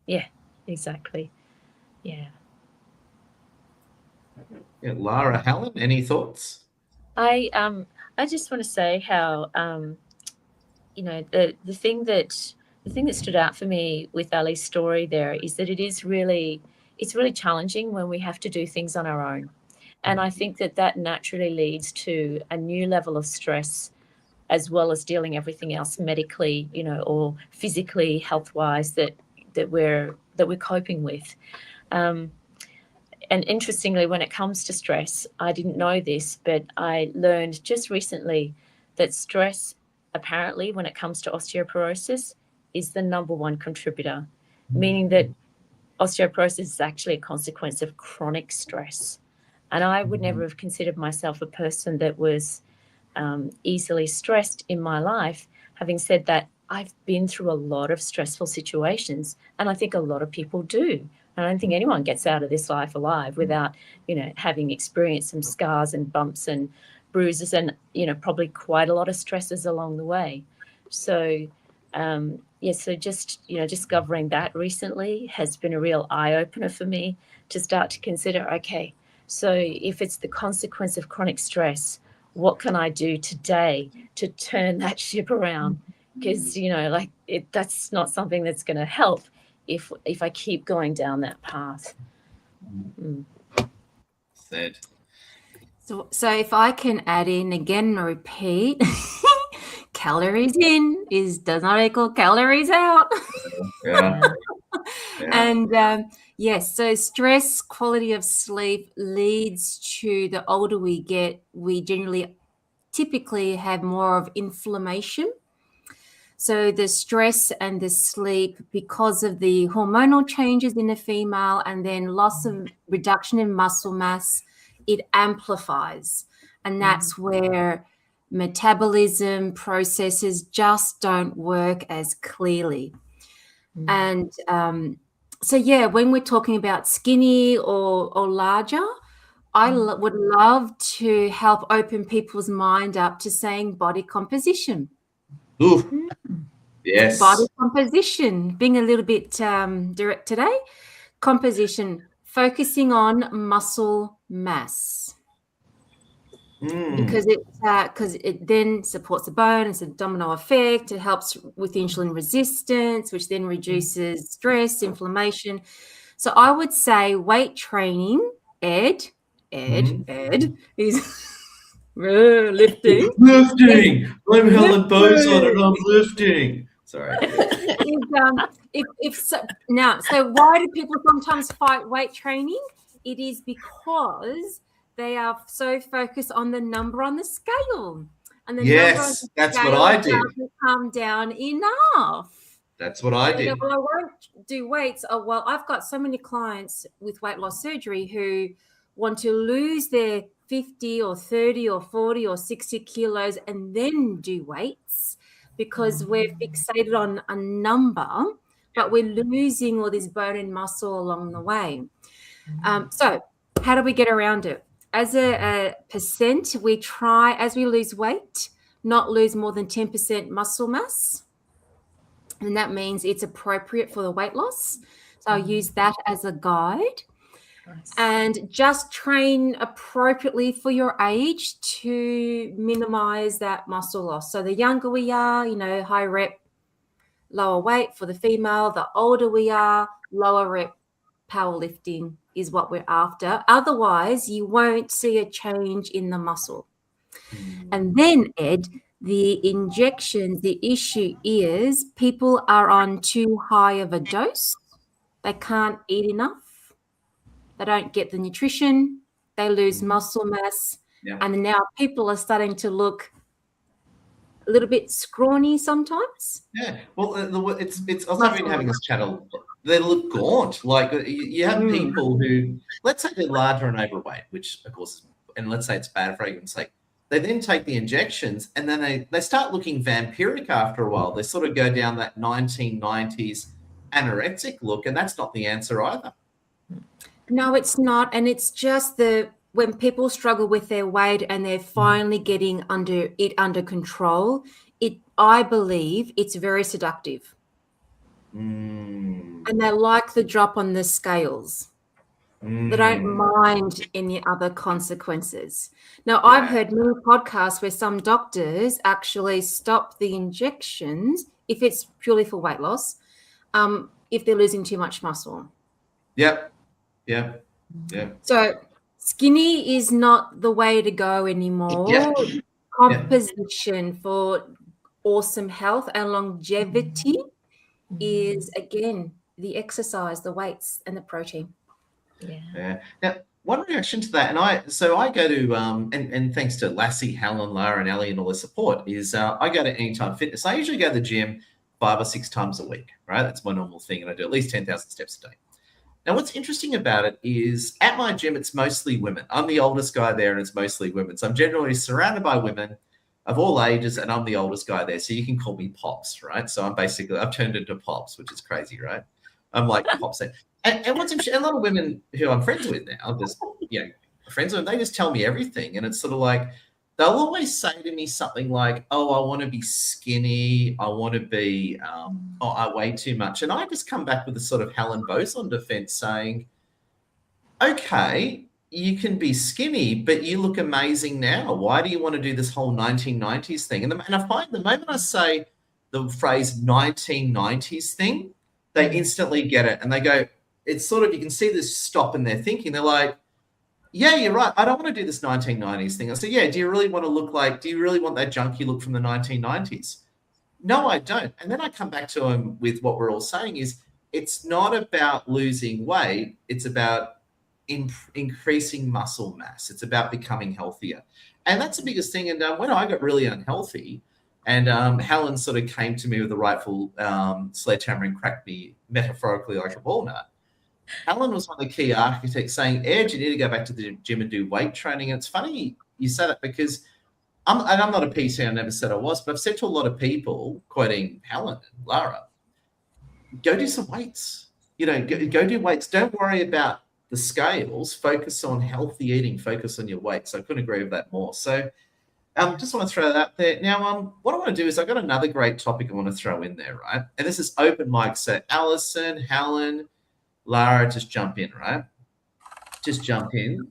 Yeah, exactly. Yeah. Lara, Helen, any thoughts? I just want to say how the thing that stood out for me with Ali's story there is that it's really challenging when we have to do things on our own. And I think that naturally leads to a new level of stress, as well as dealing everything else medically, or physically, health-wise that we're coping with. And interestingly, when it comes to stress, I didn't know this, but I learned just recently that stress, apparently, when it comes to osteoporosis, is the number one contributor, meaning that osteoporosis is actually a consequence of chronic stress. And I would never have considered myself a person that was easily stressed in my life. Having said that, I've been through a lot of stressful situations, and I think a lot of people do. I don't think anyone gets out of this life alive without, having experienced some scars and bumps and bruises and, probably quite a lot of stresses along the way. So, so just, discovering that recently has been a real eye-opener for me to start to consider, okay, so if it's the consequence of chronic stress, what can I do today to turn that ship around? Because, that's not something that's going to help if I keep going down that path. Said. So if I can add in again and repeat, calories in does not equal calories out. Yeah. And yes, so stress, quality of sleep leads to, the older we get, we typically have more of inflammation. So the stress and the sleep, because of the hormonal changes in the female and then reduction in muscle mass, it amplifies. And that's where metabolism processes just don't work as clearly. And when we're talking about skinny or larger, I would love to help open people's mind up to saying body composition. Ooh. Yes. Body composition, being a little bit direct today. Composition, focusing on muscle mass. Because it then supports the bone. It's a domino effect. It helps with insulin resistance, which then reduces stress, inflammation. So I would say weight training, Ed is lifting. Lifting. I'm Helen Boson and I'm lifting. Sorry. So why do people sometimes fight weight training? It is because they are so focused on the number on the scale. And the number on the that's scale what I did. doesn't come down enough. That's what I did. Well, I won't do weights. Oh, well, I've got so many clients with weight loss surgery who want to lose their 50 or 30 or 40 or 60 kilos and then do weights, because we're fixated on a number, but we're losing all this bone and muscle along the way. So how do we get around it? As a percent, we try, as we lose weight, not lose more than 10% muscle mass. And that means it's appropriate for the weight loss. So I'll use that as a guide. Nice. And just train appropriately for your age to minimize that muscle loss. So the younger we are, high rep, lower weight for the female. The older we are, lower rep powerlifting is what we're after. Otherwise, you won't see a change in the muscle. And then, Ed, the injections, the issue is people are on too high of a dose. They can't eat enough. They don't get the nutrition. They lose muscle mass. Yeah. And now people are starting to look a little bit scrawny sometimes. Yeah. Well, it's I was having this channel. They look gaunt. Like you have people who, let's say they're larger and overweight, which of course, and let's say it's bad for argument's sake. They then take the injections and then they start looking vampiric after a while. They sort of go down that 1990s anorexic look, and that's not the answer either. No, it's not. And it's just when people struggle with their weight and they're finally getting under control, I believe it's very seductive. And they like the drop on the scales. They don't mind any other consequences. Now, I've heard many podcasts where some doctors actually stop the injections if it's purely for weight loss, if they're losing too much muscle. Yep. So skinny is not the way to go anymore. Composition for awesome health and longevity is, again, the exercise, the weights, and the protein. Yeah. Now, one reaction to that, and I go to and thanks to Lassie, Helen, Lara, and Ellie, and all the support, is I go to Anytime Fitness. I usually go to the gym 5 or 6 times a week, right? That's my normal thing, and I do at least 10,000 steps a day. Now, what's interesting about it is at my gym, it's mostly women. I'm the oldest guy there, and it's mostly women. So I'm generally surrounded by women of all ages, and I'm the oldest guy there. So you can call me Pops, right? So I've turned into Pops, which is crazy, right? I'm like Pops there. And what's interesting, a lot of women who I'm friends with now, just, friends with them, they just tell me everything. And it's sort of like, they'll always say to me something like, oh, I want to be skinny. I want to be, oh, I weigh too much. And I just come back with a sort of Helen Boson defense saying, okay, you can be skinny, but you look amazing now. Why do you want to do this whole 1990s thing? And I find the moment I say the phrase 1990s thing, they instantly get it. And they go, it's sort of, you can see this stop in their thinking. They're like, yeah, you're right. I don't want to do this 1990s thing. I said, yeah, do you really want that junky look from the 1990s? No, I don't. And then I come back to them with what we're all saying is it's not about losing weight. It's about increasing muscle mass. It's about becoming healthier. And that's the biggest thing. And when I got really unhealthy and Helen sort of came to me with the rightful sledgehammer and cracked me metaphorically like a walnut, Helen was one of the key architects saying, Ed, you need to go back to the gym and do weight training. And it's funny you say that because I'm not a PT, I never said I was, but I've said to a lot of people, quoting Helen and Lara, go do some weights. Go do weights. Don't worry about the scales. Focus on healthy eating. Focus on your weight. So I couldn't agree with that more. So just want to throw that out there. Now, what I want to do is I've got another great topic I want to throw in there, right? And this is open mic. So Alison, Helen, Lara, just jump in, right? Just jump in.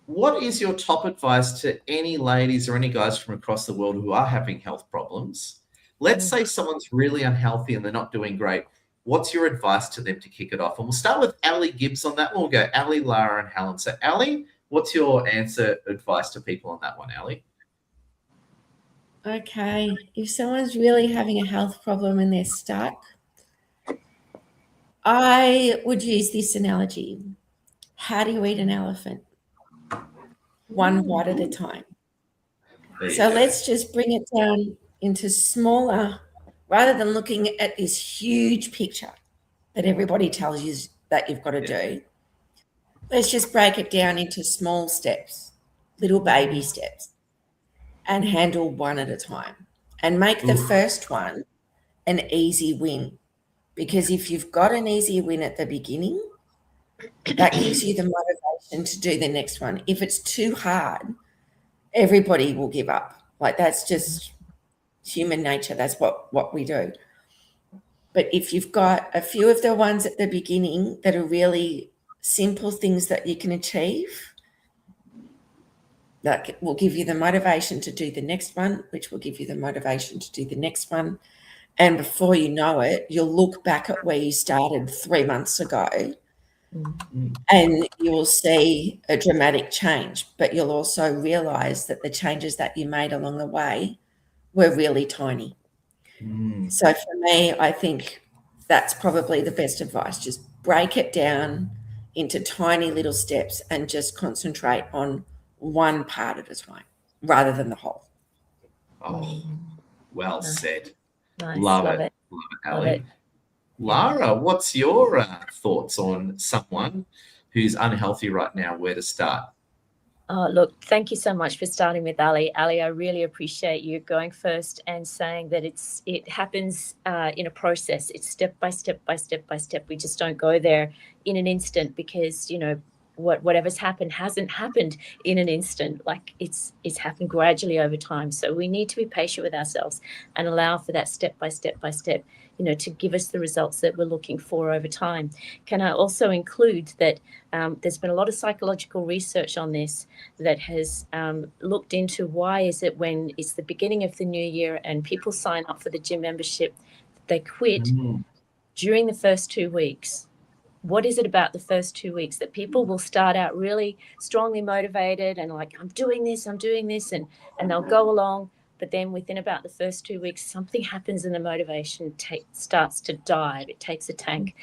What is your top advice to any ladies or any guys from across the world who are having health problems? Let's say someone's really unhealthy and they're not doing great. What's your advice to them to kick it off? And we'll start with Ali Gibbs on that one. We'll go Ali, Lara, and Helen. So Ali, what's your advice to people on that one, Ali? Okay. If someone's really having a health problem and they're stuck, I would use this analogy. How do you eat an elephant? One bite at a time. So let's just bring it down into smaller, rather than looking at this huge picture that everybody tells you that you've got to do. Let's just break it down into small steps, little baby steps, and handle one at a time. And make the first one an easy win. Because if you've got an easy win at the beginning, that gives you the motivation to do the next one. If it's too hard, everybody will give up. Like, that's just human nature. That's what we do. But if you've got a few of the ones at the beginning that are really simple things that you can achieve, that will give you the motivation to do the next one, which will give you the motivation to do the next one. And before you know it, you'll look back at where you started 3 months ago and you will see a dramatic change, but you'll also realize that the changes that you made along the way were really tiny. So for me, I think that's probably the best advice. Just break it down into tiny little steps and just concentrate on one part at a time rather than the whole. Oh, well said. Nice. Love it, Ali. Lara, what's your thoughts on someone who's unhealthy right now, where to start? Oh, look, thank you so much for starting with Ali. Ali, I really appreciate you going first and saying that it happens in a process. It's step by step by step by step. We just don't go there in an instant because, whatever's happened hasn't happened in an instant. Like it's happened gradually over time. So we need to be patient with ourselves and allow for that step by step by step, to give us the results that we're looking for over time. Can I also include that there's been a lot of psychological research on this that has looked into why is it when it's the beginning of the new year and people sign up for the gym membership, they quit during the first 2 weeks. What is it about the first 2 weeks that people will start out really strongly motivated and like, I'm doing this, and they'll go along. But then within about the first 2 weeks, something happens and the motivation starts to dive. It takes a tank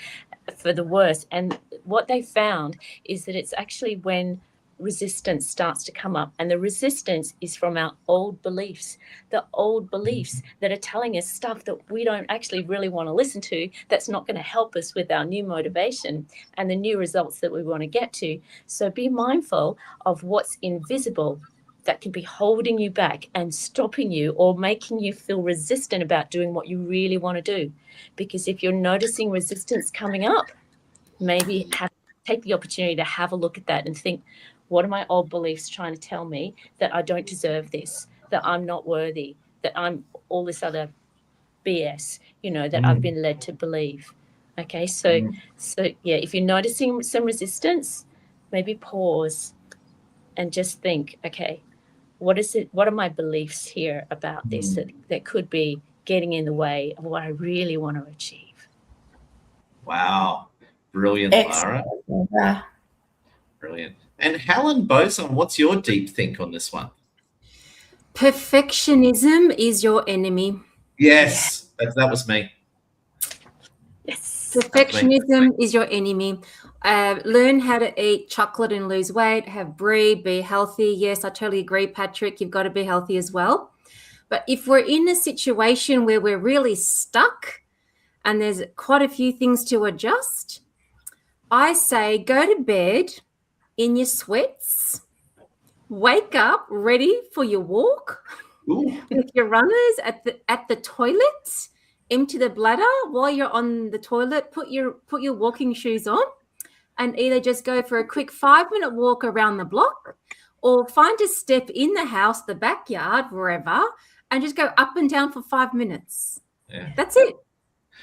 for the worse. And what they found is that it's actually when resistance starts to come up, and the resistance is from our old beliefs, the old beliefs that are telling us stuff that we don't actually really want to listen to, that's not going to help us with our new motivation and the new results that we want to get to. So be mindful of what's invisible that can be holding you back and stopping you or making you feel resistant about doing what you really want to do. Because if you're noticing resistance coming up, maybe take the opportunity to have a look at that and think, What are my old beliefs trying to tell me that I don't deserve this, that I'm not worthy, that I'm all this other BS, that I've been led to believe. Okay, so yeah, if you're noticing some resistance, maybe pause and just think, okay, what are my beliefs here about this that could be getting in the way of what I really want to achieve? Wow. Brilliant, Lara. Excellent. Brilliant. And Helen Boson, what's your deep think on this one? Perfectionism is your enemy. Yes, that was me. Yes. Perfectionism is your enemy. Learn how to eat chocolate and lose weight, have brie, be healthy. Yes, I totally agree, Patrick. You've got to be healthy as well. But if we're in a situation where we're really stuck and there's quite a few things to adjust, I say go to bed in your sweats, wake up ready for your walk with your runners at the toilet, empty the bladder while you're on the toilet, put your walking shoes on, and either just go for a quick 5-minute walk around the block or find a step in the house, the backyard, wherever, and just go up and down for 5 minutes. Yeah. That's it.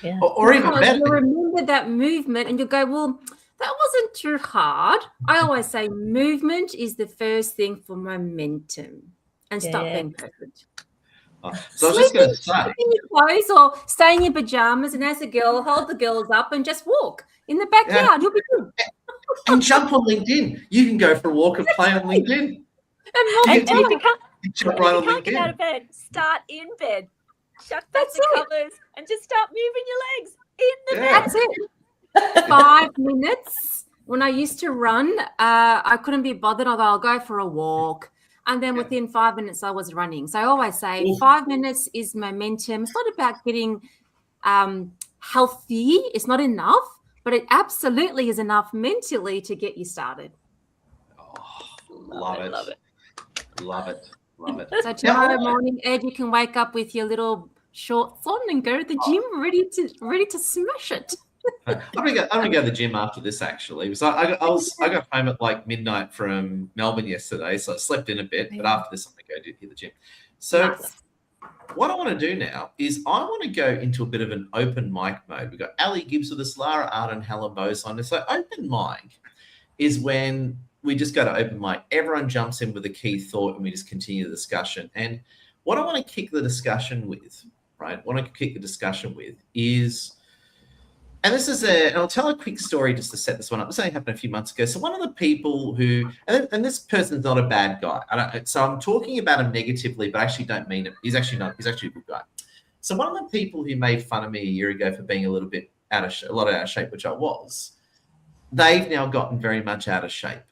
Yeah. Or even better. You'll remember that movement and you'll go, well, that wasn't too hard. I always say movement is the first thing for momentum, and stop being perfect. So I was just going to say, sleep in your clothes or stay in your pajamas, and as a girl, hold the girls up and just walk in the backyard. You'll be good. And jump on LinkedIn. You can go for a walk and play on LinkedIn. And if you Jump right on can't get out LinkedIn. of bed, start in bed. Shut back the covers and just start moving your legs in the bed. That's it. 5 minutes. When I used to run, I couldn't be bothered. I'll go for a walk. And then within 5 minutes, I was running. So I always say 5 minutes is momentum. It's not about getting healthy. It's not enough, but it absolutely is enough mentally to get you started. Love it. Love it. So tomorrow morning, Ed, you can wake up with your little shorts on and go to the gym ready to smash it. I'm gonna go to the gym after this. Actually, because I got home at like midnight from Melbourne yesterday, so I slept in a bit. But after this, I'm gonna go hit the gym. So what I want to do now is I want to go into a bit of an open mic mode. We've got Ali Gibbs with us, Lara Arden, Helen Boson. So open mic is when we just go to open mic. Everyone jumps in with a key thought, and we just continue the discussion. And what I want to kick the discussion with, is. And this is and I'll tell a quick story just to set this one up. This only happened a few months ago. So one of the people who, and this person's not a bad guy. So I'm talking about him negatively, but I actually don't mean it. He's actually not. He's actually a good guy. So one of the people who made fun of me a year ago for being a lot out of shape, which I was, they've now gotten very much out of shape,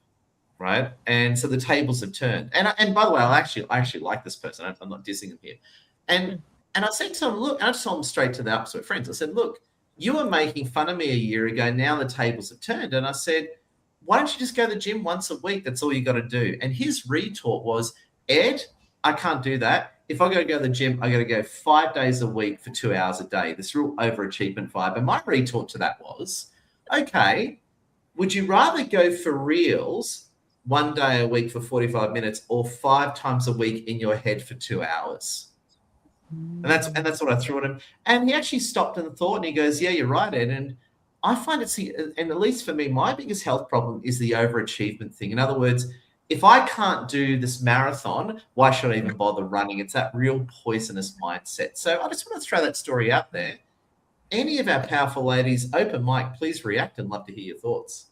right? And so the tables have turned. And by the way, I actually like this person. I'm not dissing him here. And I said to him, look, and I just told him straight to the opposite friends. I said, look, you were making fun of me a year ago. Now the tables have turned. And I said, why don't you just go to the gym once a week? That's all you got to do. And his retort was, Ed, I can't do that. If I got to go to the gym, I got to go 5 days a week for 2 hours a day. This real overachievement vibe. And my retort to that was, okay, would you rather go for reals 1 day a week for 45 minutes or 5 times a week in your head for 2 hours? And that's what I threw at him. And he actually stopped and thought, and he goes, yeah, you're right, Ed. And I find and at least for me, my biggest health problem is the overachievement thing. In other words, if I can't do this marathon, why should I even bother running? It's that real poisonous mindset. So I just want to throw that story out there. Any of our powerful ladies, open mic, please react and love to hear your thoughts.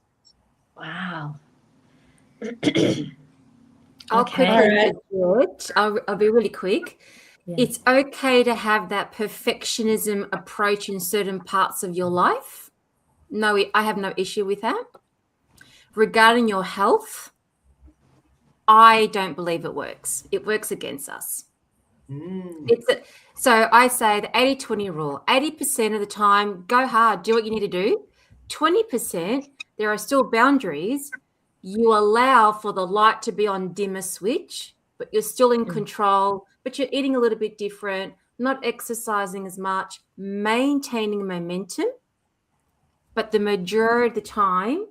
Wow. I'll quickly do it. I'll be really quick. Yeah. It's okay to have that perfectionism approach in certain parts of your life. No, I have no issue with that. Regarding your health, I don't believe it works. It works against us. So I say the 80-20 rule. 80% of the time, go hard, do what you need to do. 20%, there are still boundaries. You allow for the light to be on dimmer switch, but you're still in control, but you're eating a little bit different, not exercising as much, maintaining momentum. But the majority of the time,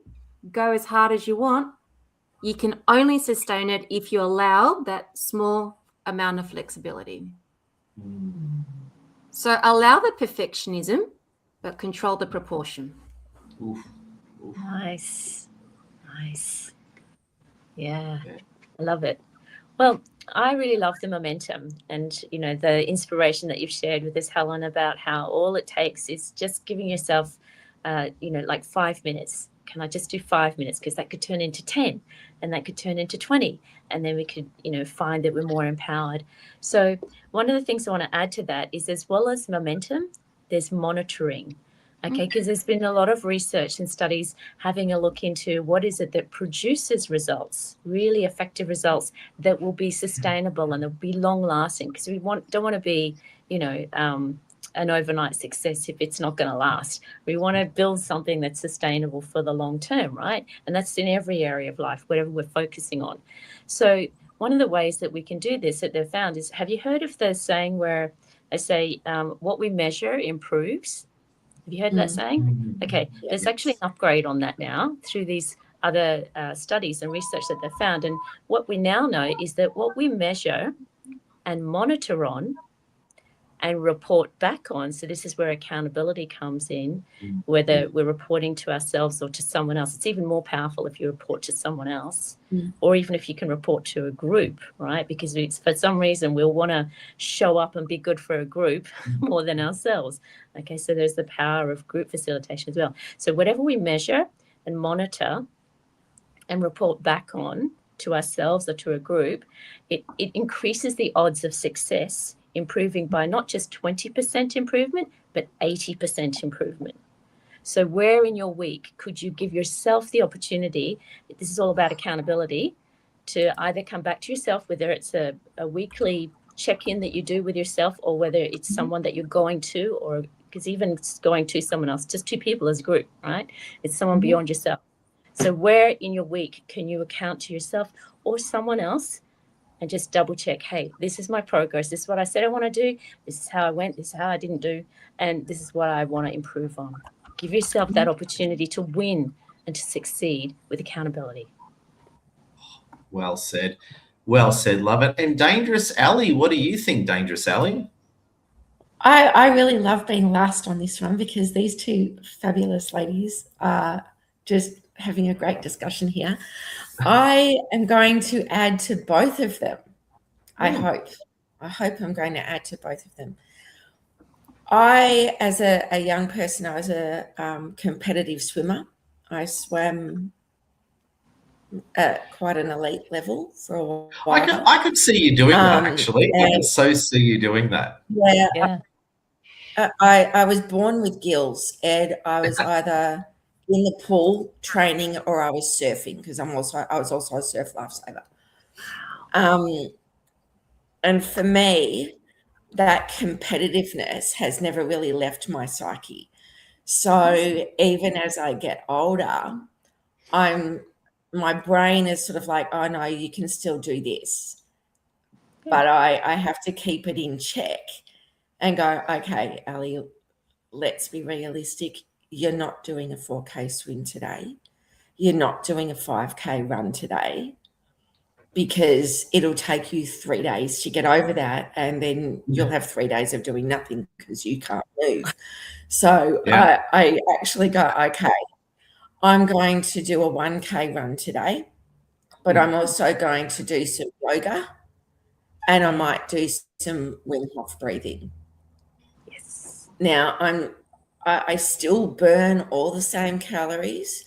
go as hard as you want, You can only sustain it if you allow that small amount of flexibility. So allow the perfectionism, but control the proportion. Oof. Oof. Nice. Yeah, Yeah. I love it. Well, I really love the momentum and, the inspiration that you've shared with us, Helen, about how all it takes is just giving yourself, like 5 minutes. Can I just do 5 minutes? Because that could turn into 10 and that could turn into 20. And then we could, find that we're more empowered. So one of the things I want to add to that is, as well as momentum, there's monitoring. Okay, because there's been a lot of research and studies having a look into what is it that produces results, really effective results that will be sustainable and they'll be long lasting. Because we don't want to be, an overnight success if it's not going to last. We want to build something that's sustainable for the long term, right? And that's in every area of life, whatever we're focusing on. So one of the ways that we can do this that they've found is, have you heard of the saying where they say what we measure improves? Have you heard that saying? Okay, there's actually an upgrade on that now through these other studies and research that they've found. And what we now know is that what we measure and monitor on and report back on, so this is where accountability comes in, whether we're reporting to ourselves or to someone else. It's even more powerful if you report to someone else, or even if you can report to a group, right? Because it's, for some reason, we'll want to show up and be good for a group more than ourselves. Okay, so there's the power of group facilitation as well. So whatever we measure and monitor and report back on to ourselves or to a group, it increases the odds of success, improving by not just 20% improvement, but 80% improvement. So where in your week could you give yourself the opportunity, this is all about accountability, to either come back to yourself, whether it's a weekly check-in that you do with yourself, or whether it's someone that you're going to, or because even going to someone else, just two people as a group, right? It's someone beyond yourself. So where in your week can you account to yourself or someone else and just double check, hey, this is my progress. This is what I said I want to do. This is how I went. This is how I didn't do. And this is what I want to improve on. Give yourself that opportunity to win and to succeed with accountability. Well said. Well said. Love it. And Dangerous Ali, what do you think, Dangerous Ali? I really love being last on this one because these two fabulous ladies are just having a great discussion here. I am going to add to both of them. I hope I'm going to add to both of them. I, as a young person, I was a competitive swimmer. I swam at quite an elite level for a while. I could see you doing that, actually. I can so see you doing that. Yeah. I was born with gills, Ed. I was either in the pool training or I was surfing, because I was also a surf lifesaver. And for me, that competitiveness has never really left my psyche. So even as I get older, my brain is sort of like, oh no, you can still do this. But I have to keep it in check and go, okay, Ali, let's be realistic. You're not doing a 4K swim today. You're not doing a 5K run today, because it'll take you 3 days to get over that, and then you'll have 3 days of doing nothing because you can't move. So I actually go, okay, I'm going to do a 1K run today, but I'm also going to do some yoga, and I might do some Wim Hof breathing. Yes. Now I still burn all the same calories.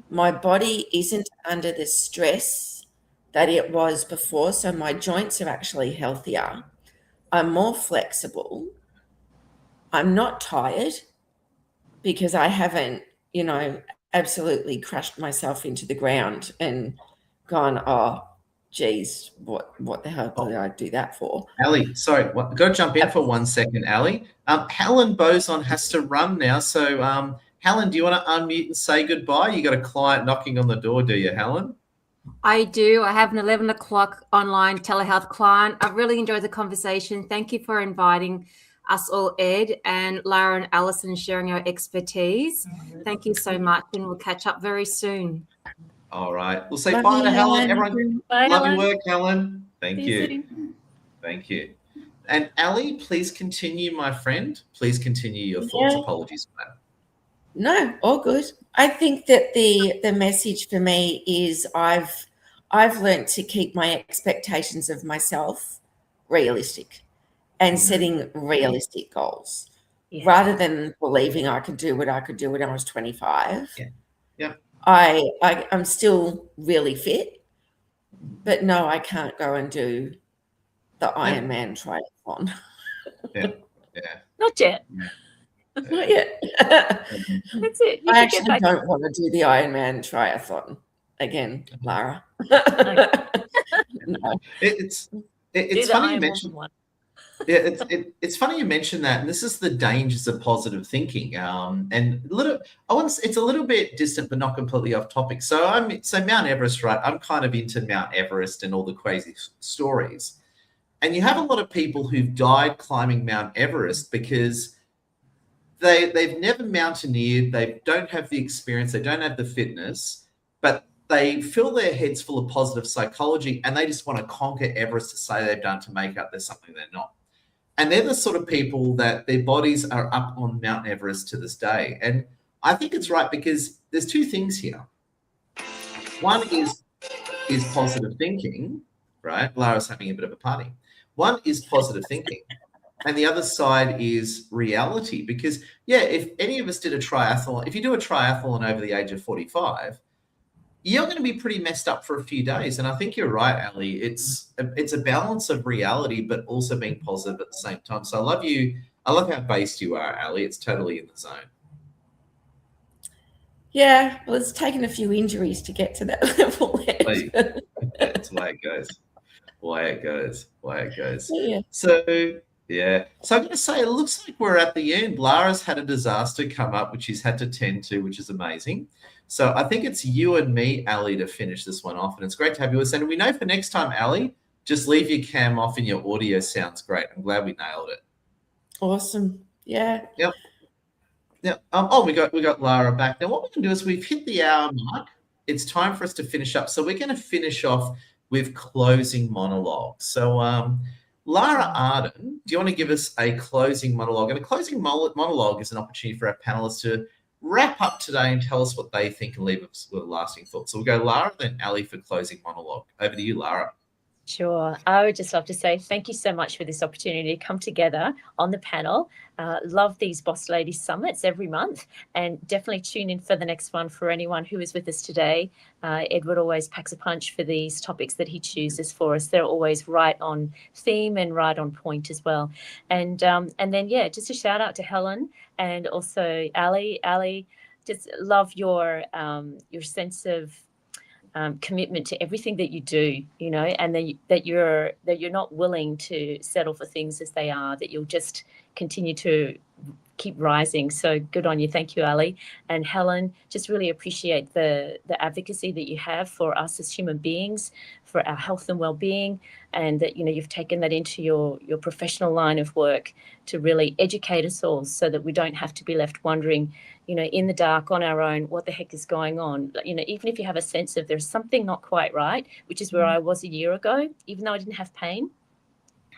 My body isn't under the stress that it was before, so my joints are actually healthier. I'm more flexible. I'm not tired because I haven't, absolutely crushed myself into the ground and gone, oh, geez, what the hell did I do that for? Ali, sorry, go jump in for 1 second, Ali. Helen Boson has to run now. So, Helen, do you want to unmute and say goodbye? You got a client knocking on the door, do you, Helen? I do. I have an 11 o'clock online telehealth client. I've really enjoyed the conversation. Thank you for inviting us all, Ed, and Lara and Alison sharing your expertise. Thank you so much, and we'll catch up very soon. All right. We'll say Love bye you, to Helen. Helen. Everyone, Bye, love Helen. your work, Helen. Thank See you you. soon. Thank you. And Ali, please continue, my friend. Please continue your thoughts. Yeah. Apologies for that. No, all good. I think that the message for me is I've learned to keep my expectations of myself realistic and setting realistic goals Yeah. rather than believing I could do what I could do when I was 25. Yeah. I'm still really fit, but no, I can't go and do the Ironman triathlon. Yeah. Not yet. Not yet. That's it. You I can get actually back. don't want to do the Ironman triathlon again, Lara. No. It's Do it's the funny you Ironman mentioned. one. Yeah, it's funny you mentioned that, and this is the dangers of positive thinking. And it's a little bit distant, but not completely off topic. So Mount Everest, right? I'm kind of into Mount Everest and all the crazy stories. And you have a lot of people who've died climbing Mount Everest because they've never mountaineered, they don't have the experience, they don't have the fitness, but they fill their heads full of positive psychology and they just want to conquer Everest to say they've done to make up there's something they're not. And they're the sort of people that their bodies are up on Mount Everest to this day. And I think it's right because there's two things here. One is positive thinking, right? Lara's having a bit of a party. One is positive thinking. And the other side is reality. Because, yeah, if any of us did a triathlon, if you do a triathlon over the age of 45, you're going to be pretty messed up for a few days. And I think you're right, Ali. It's a balance of reality, but also being positive at the same time. So I love you. I love how based you are, Ali. It's totally in the zone. Yeah, well, it's taken a few injuries to get to that level. That's the way it goes. Way it goes. Yeah. So, yeah. So I'm going to say it looks like we're at the end. Lara's had a disaster come up, which she's had to tend to, which is amazing. So I think it's you and me, Ali, to finish this one off. And it's great to have you with us. And we know for next time, Ali, just leave your cam off and your audio sounds great. I'm glad we nailed it. Awesome. Yeah. Yep. Yeah. We got Lara back. Now what we're going to do is we've hit the hour mark. It's time for us to finish up. So we're going to finish off with closing monologue. So Lara Arden, do you want to give us a closing monologue? And a closing monologue is an opportunity for our panelists to wrap up today and tell us what they think and leave us with a lasting thought. So we'll go Lara, then Ali for closing monologue. Over to you, Lara. Sure. I would just love to say thank you so much for this opportunity to come together on the panel. Love these Boss Ladies Summits every month, and definitely tune in for the next one for anyone who is with us today. Edward always packs a punch for these topics that he chooses for us. They're always right on theme and right on point as well. And then, yeah, just a shout out to Helen and also Ali. Ali, just love your sense of commitment to everything that you do, you know, and then that you're not willing to settle for things as they are, that you'll just continue to keep rising. So good on you. Thank you, Ali. And Helen, just really appreciate the advocacy that you have for us as human beings, for our health and well-being, and that, you know, you've taken that into your professional line of work to really educate us all so that we don't have to be left wondering, you know, in the dark on our own, what the heck is going on? You know, even if you have a sense of there's something not quite right, which is where I was a year ago, even though I didn't have pain,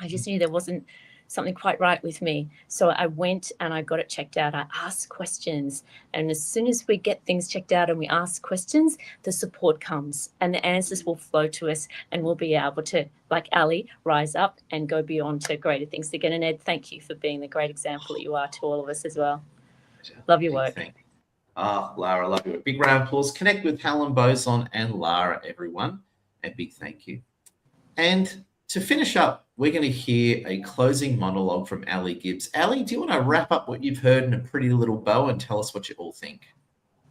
I just knew there wasn't something quite right with me. So I went and I got it checked out. I asked questions. And as soon as we get things checked out and we ask questions, the support comes and the answers will flow to us, and we'll be able to, like Ali, rise up and go beyond to greater things again. And Ed, thank you for being the great example that you are to all of us as well. Love your work. Lara, love your work. Big round of applause. Connect with Helen Boson and Lara, everyone. And big thank you. And to finish up, we're going to hear a closing monologue from Ali Gibbs. Ali, do you want to wrap up what you've heard in a pretty little bow and tell us what you all think?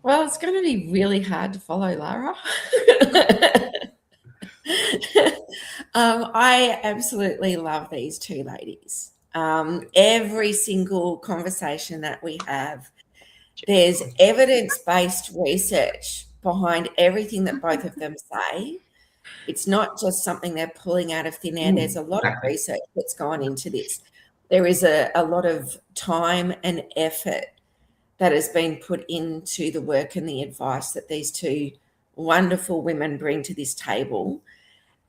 Well, it's going to be really hard to follow, Lara. I absolutely love these two ladies. Every single conversation that we have, there's evidence-based research behind everything that both of them say. It's not just something they're pulling out of thin air. There's a lot of research that's gone into this. There is a lot of time and effort that has been put into the work and the advice that these two wonderful women bring to this table.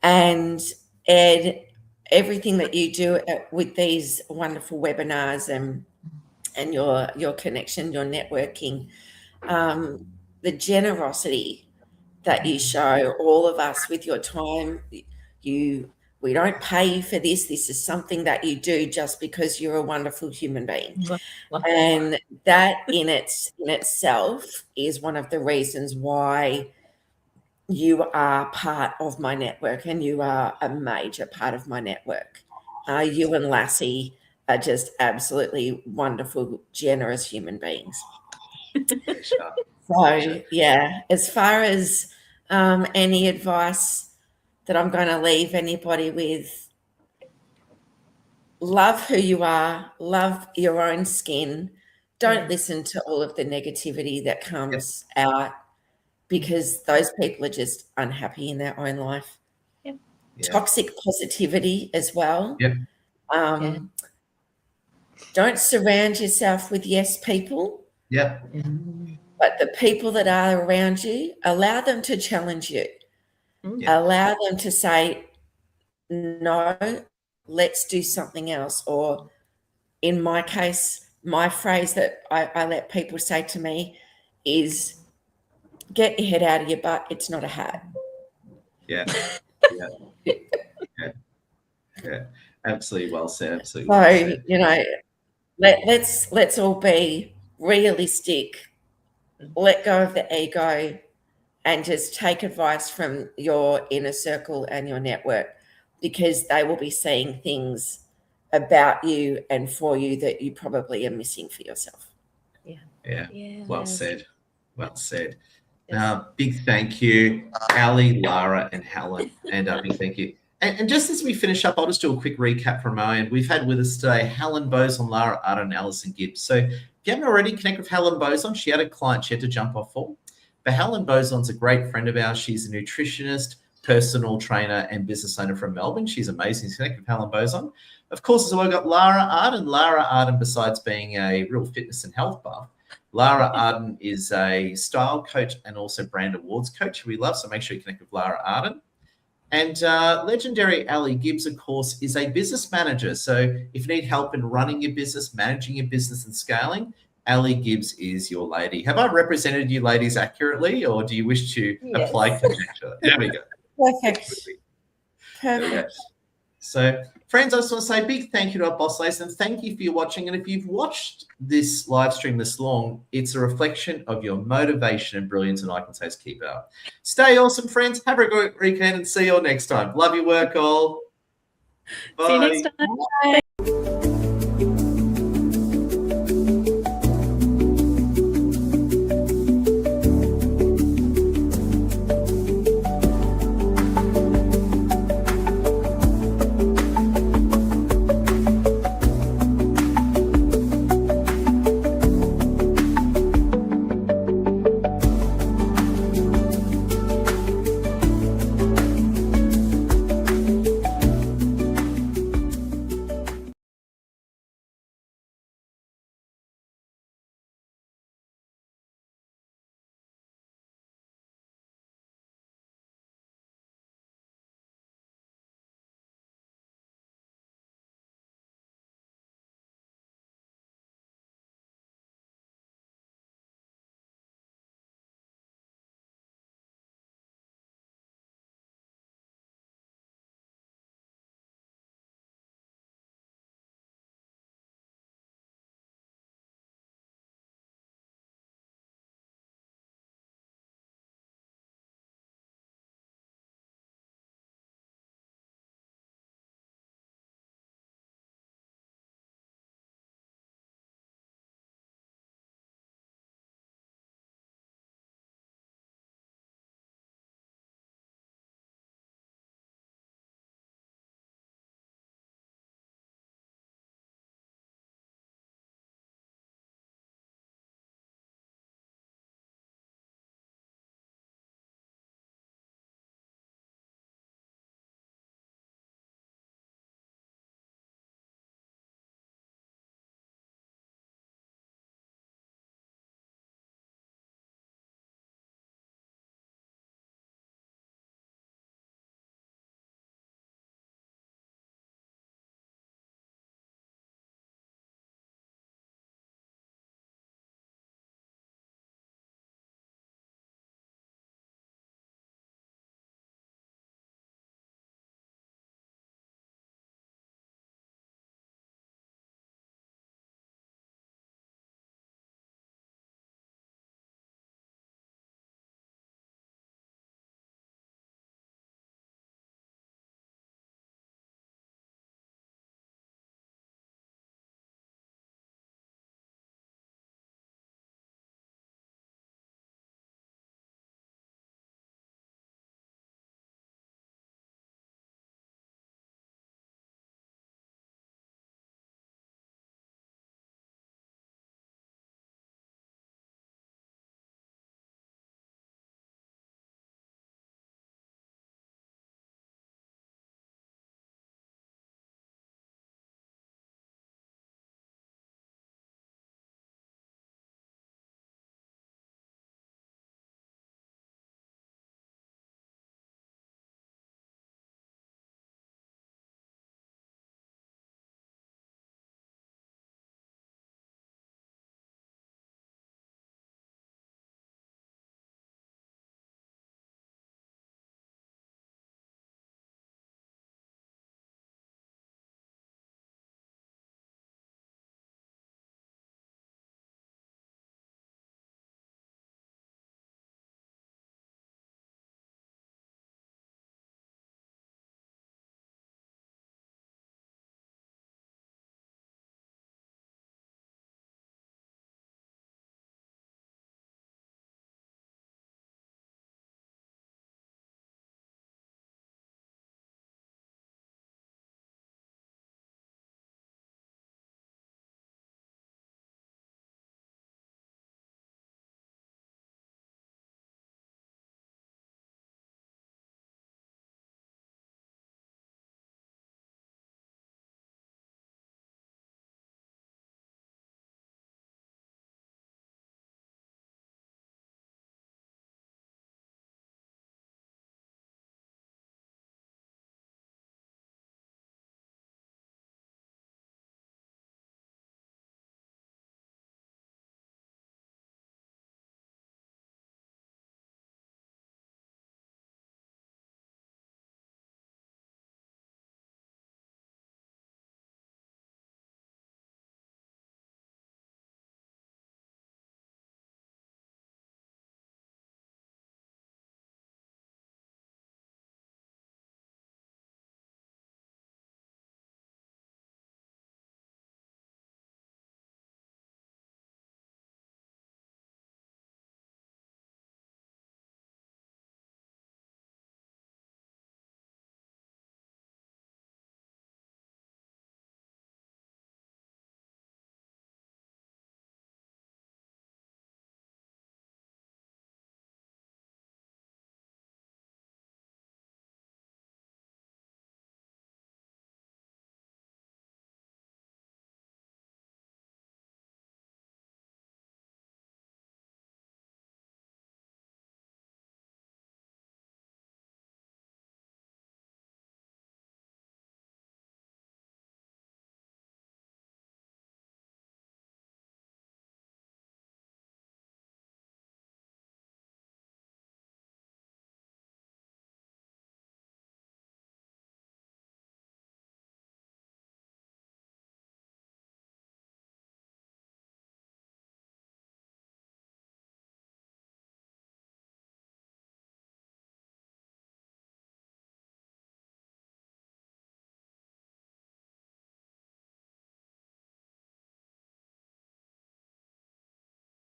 And Ed, everything that you do with these wonderful webinars and your connection, your networking, the generosity that you show all of us with your time. We don't pay you for this. This is something that you do just because you're a wonderful human being. Wow. And that in itself is one of the reasons why you are part of my network, and you are a major part of my network. You and Lassie are just absolutely wonderful, generous human beings. So, yeah, as far as any advice that I'm going to leave anybody with, love who you are, love your own skin. Don't listen to all of the negativity that comes out, because those people are just unhappy in their own life. Yep. Yeah. Toxic positivity as well. Yep. Don't surround yourself with yes people. Yep. But the people that are around you, allow them to challenge you. Yeah. Allow them to say, no, let's do something else. Or in my case, my phrase that I let people say to me is, get your head out of your butt. It's not a hat. Yeah. Yeah. Absolutely well said. Absolutely. So, well said. you know, let's all be realistic. Let go of the ego and just take advice from your inner circle and your network, because they will be seeing things about you and for you that you probably are missing for yourself. Yeah. Yeah. Well said. Well said. Yes. Big thank you, Ali, Lara, and Helen. And big thank you. And just as we finish up, I'll just do a quick recap from our end. We've had with us today Helen Boson, Lara Arden, and Alison Gibbs. So if you haven't already, connect with Helen Boson. She had a client she had to jump off for. But Helen Boson's a great friend of ours. She's a nutritionist, personal trainer, and business owner from Melbourne. She's amazing. So connect with Helen Boson. Of course, as well, we've got Lara Arden. Lara Arden, besides being a real fitness and health buff, Lara Arden is a style coach and also brand awards coach who we love. So make sure you connect with Lara Arden. And legendary Ali Gibbs, of course, is a business manager. So if you need help in running your business, managing your business and scaling, Ali Gibbs is your lady. Have I represented you ladies accurately, or do you wish to apply conjecture? There we go. Perfect. Perfect. So, friends, I just want to say a big thank you to our boss ladies, and thank you for watching. And if you've watched this live stream this long, it's a reflection of your motivation and brilliance, and I can say is keep it up. Stay awesome, friends. Have a great weekend, and see you all next time. Love your work, all. Bye. See you next time. Bye.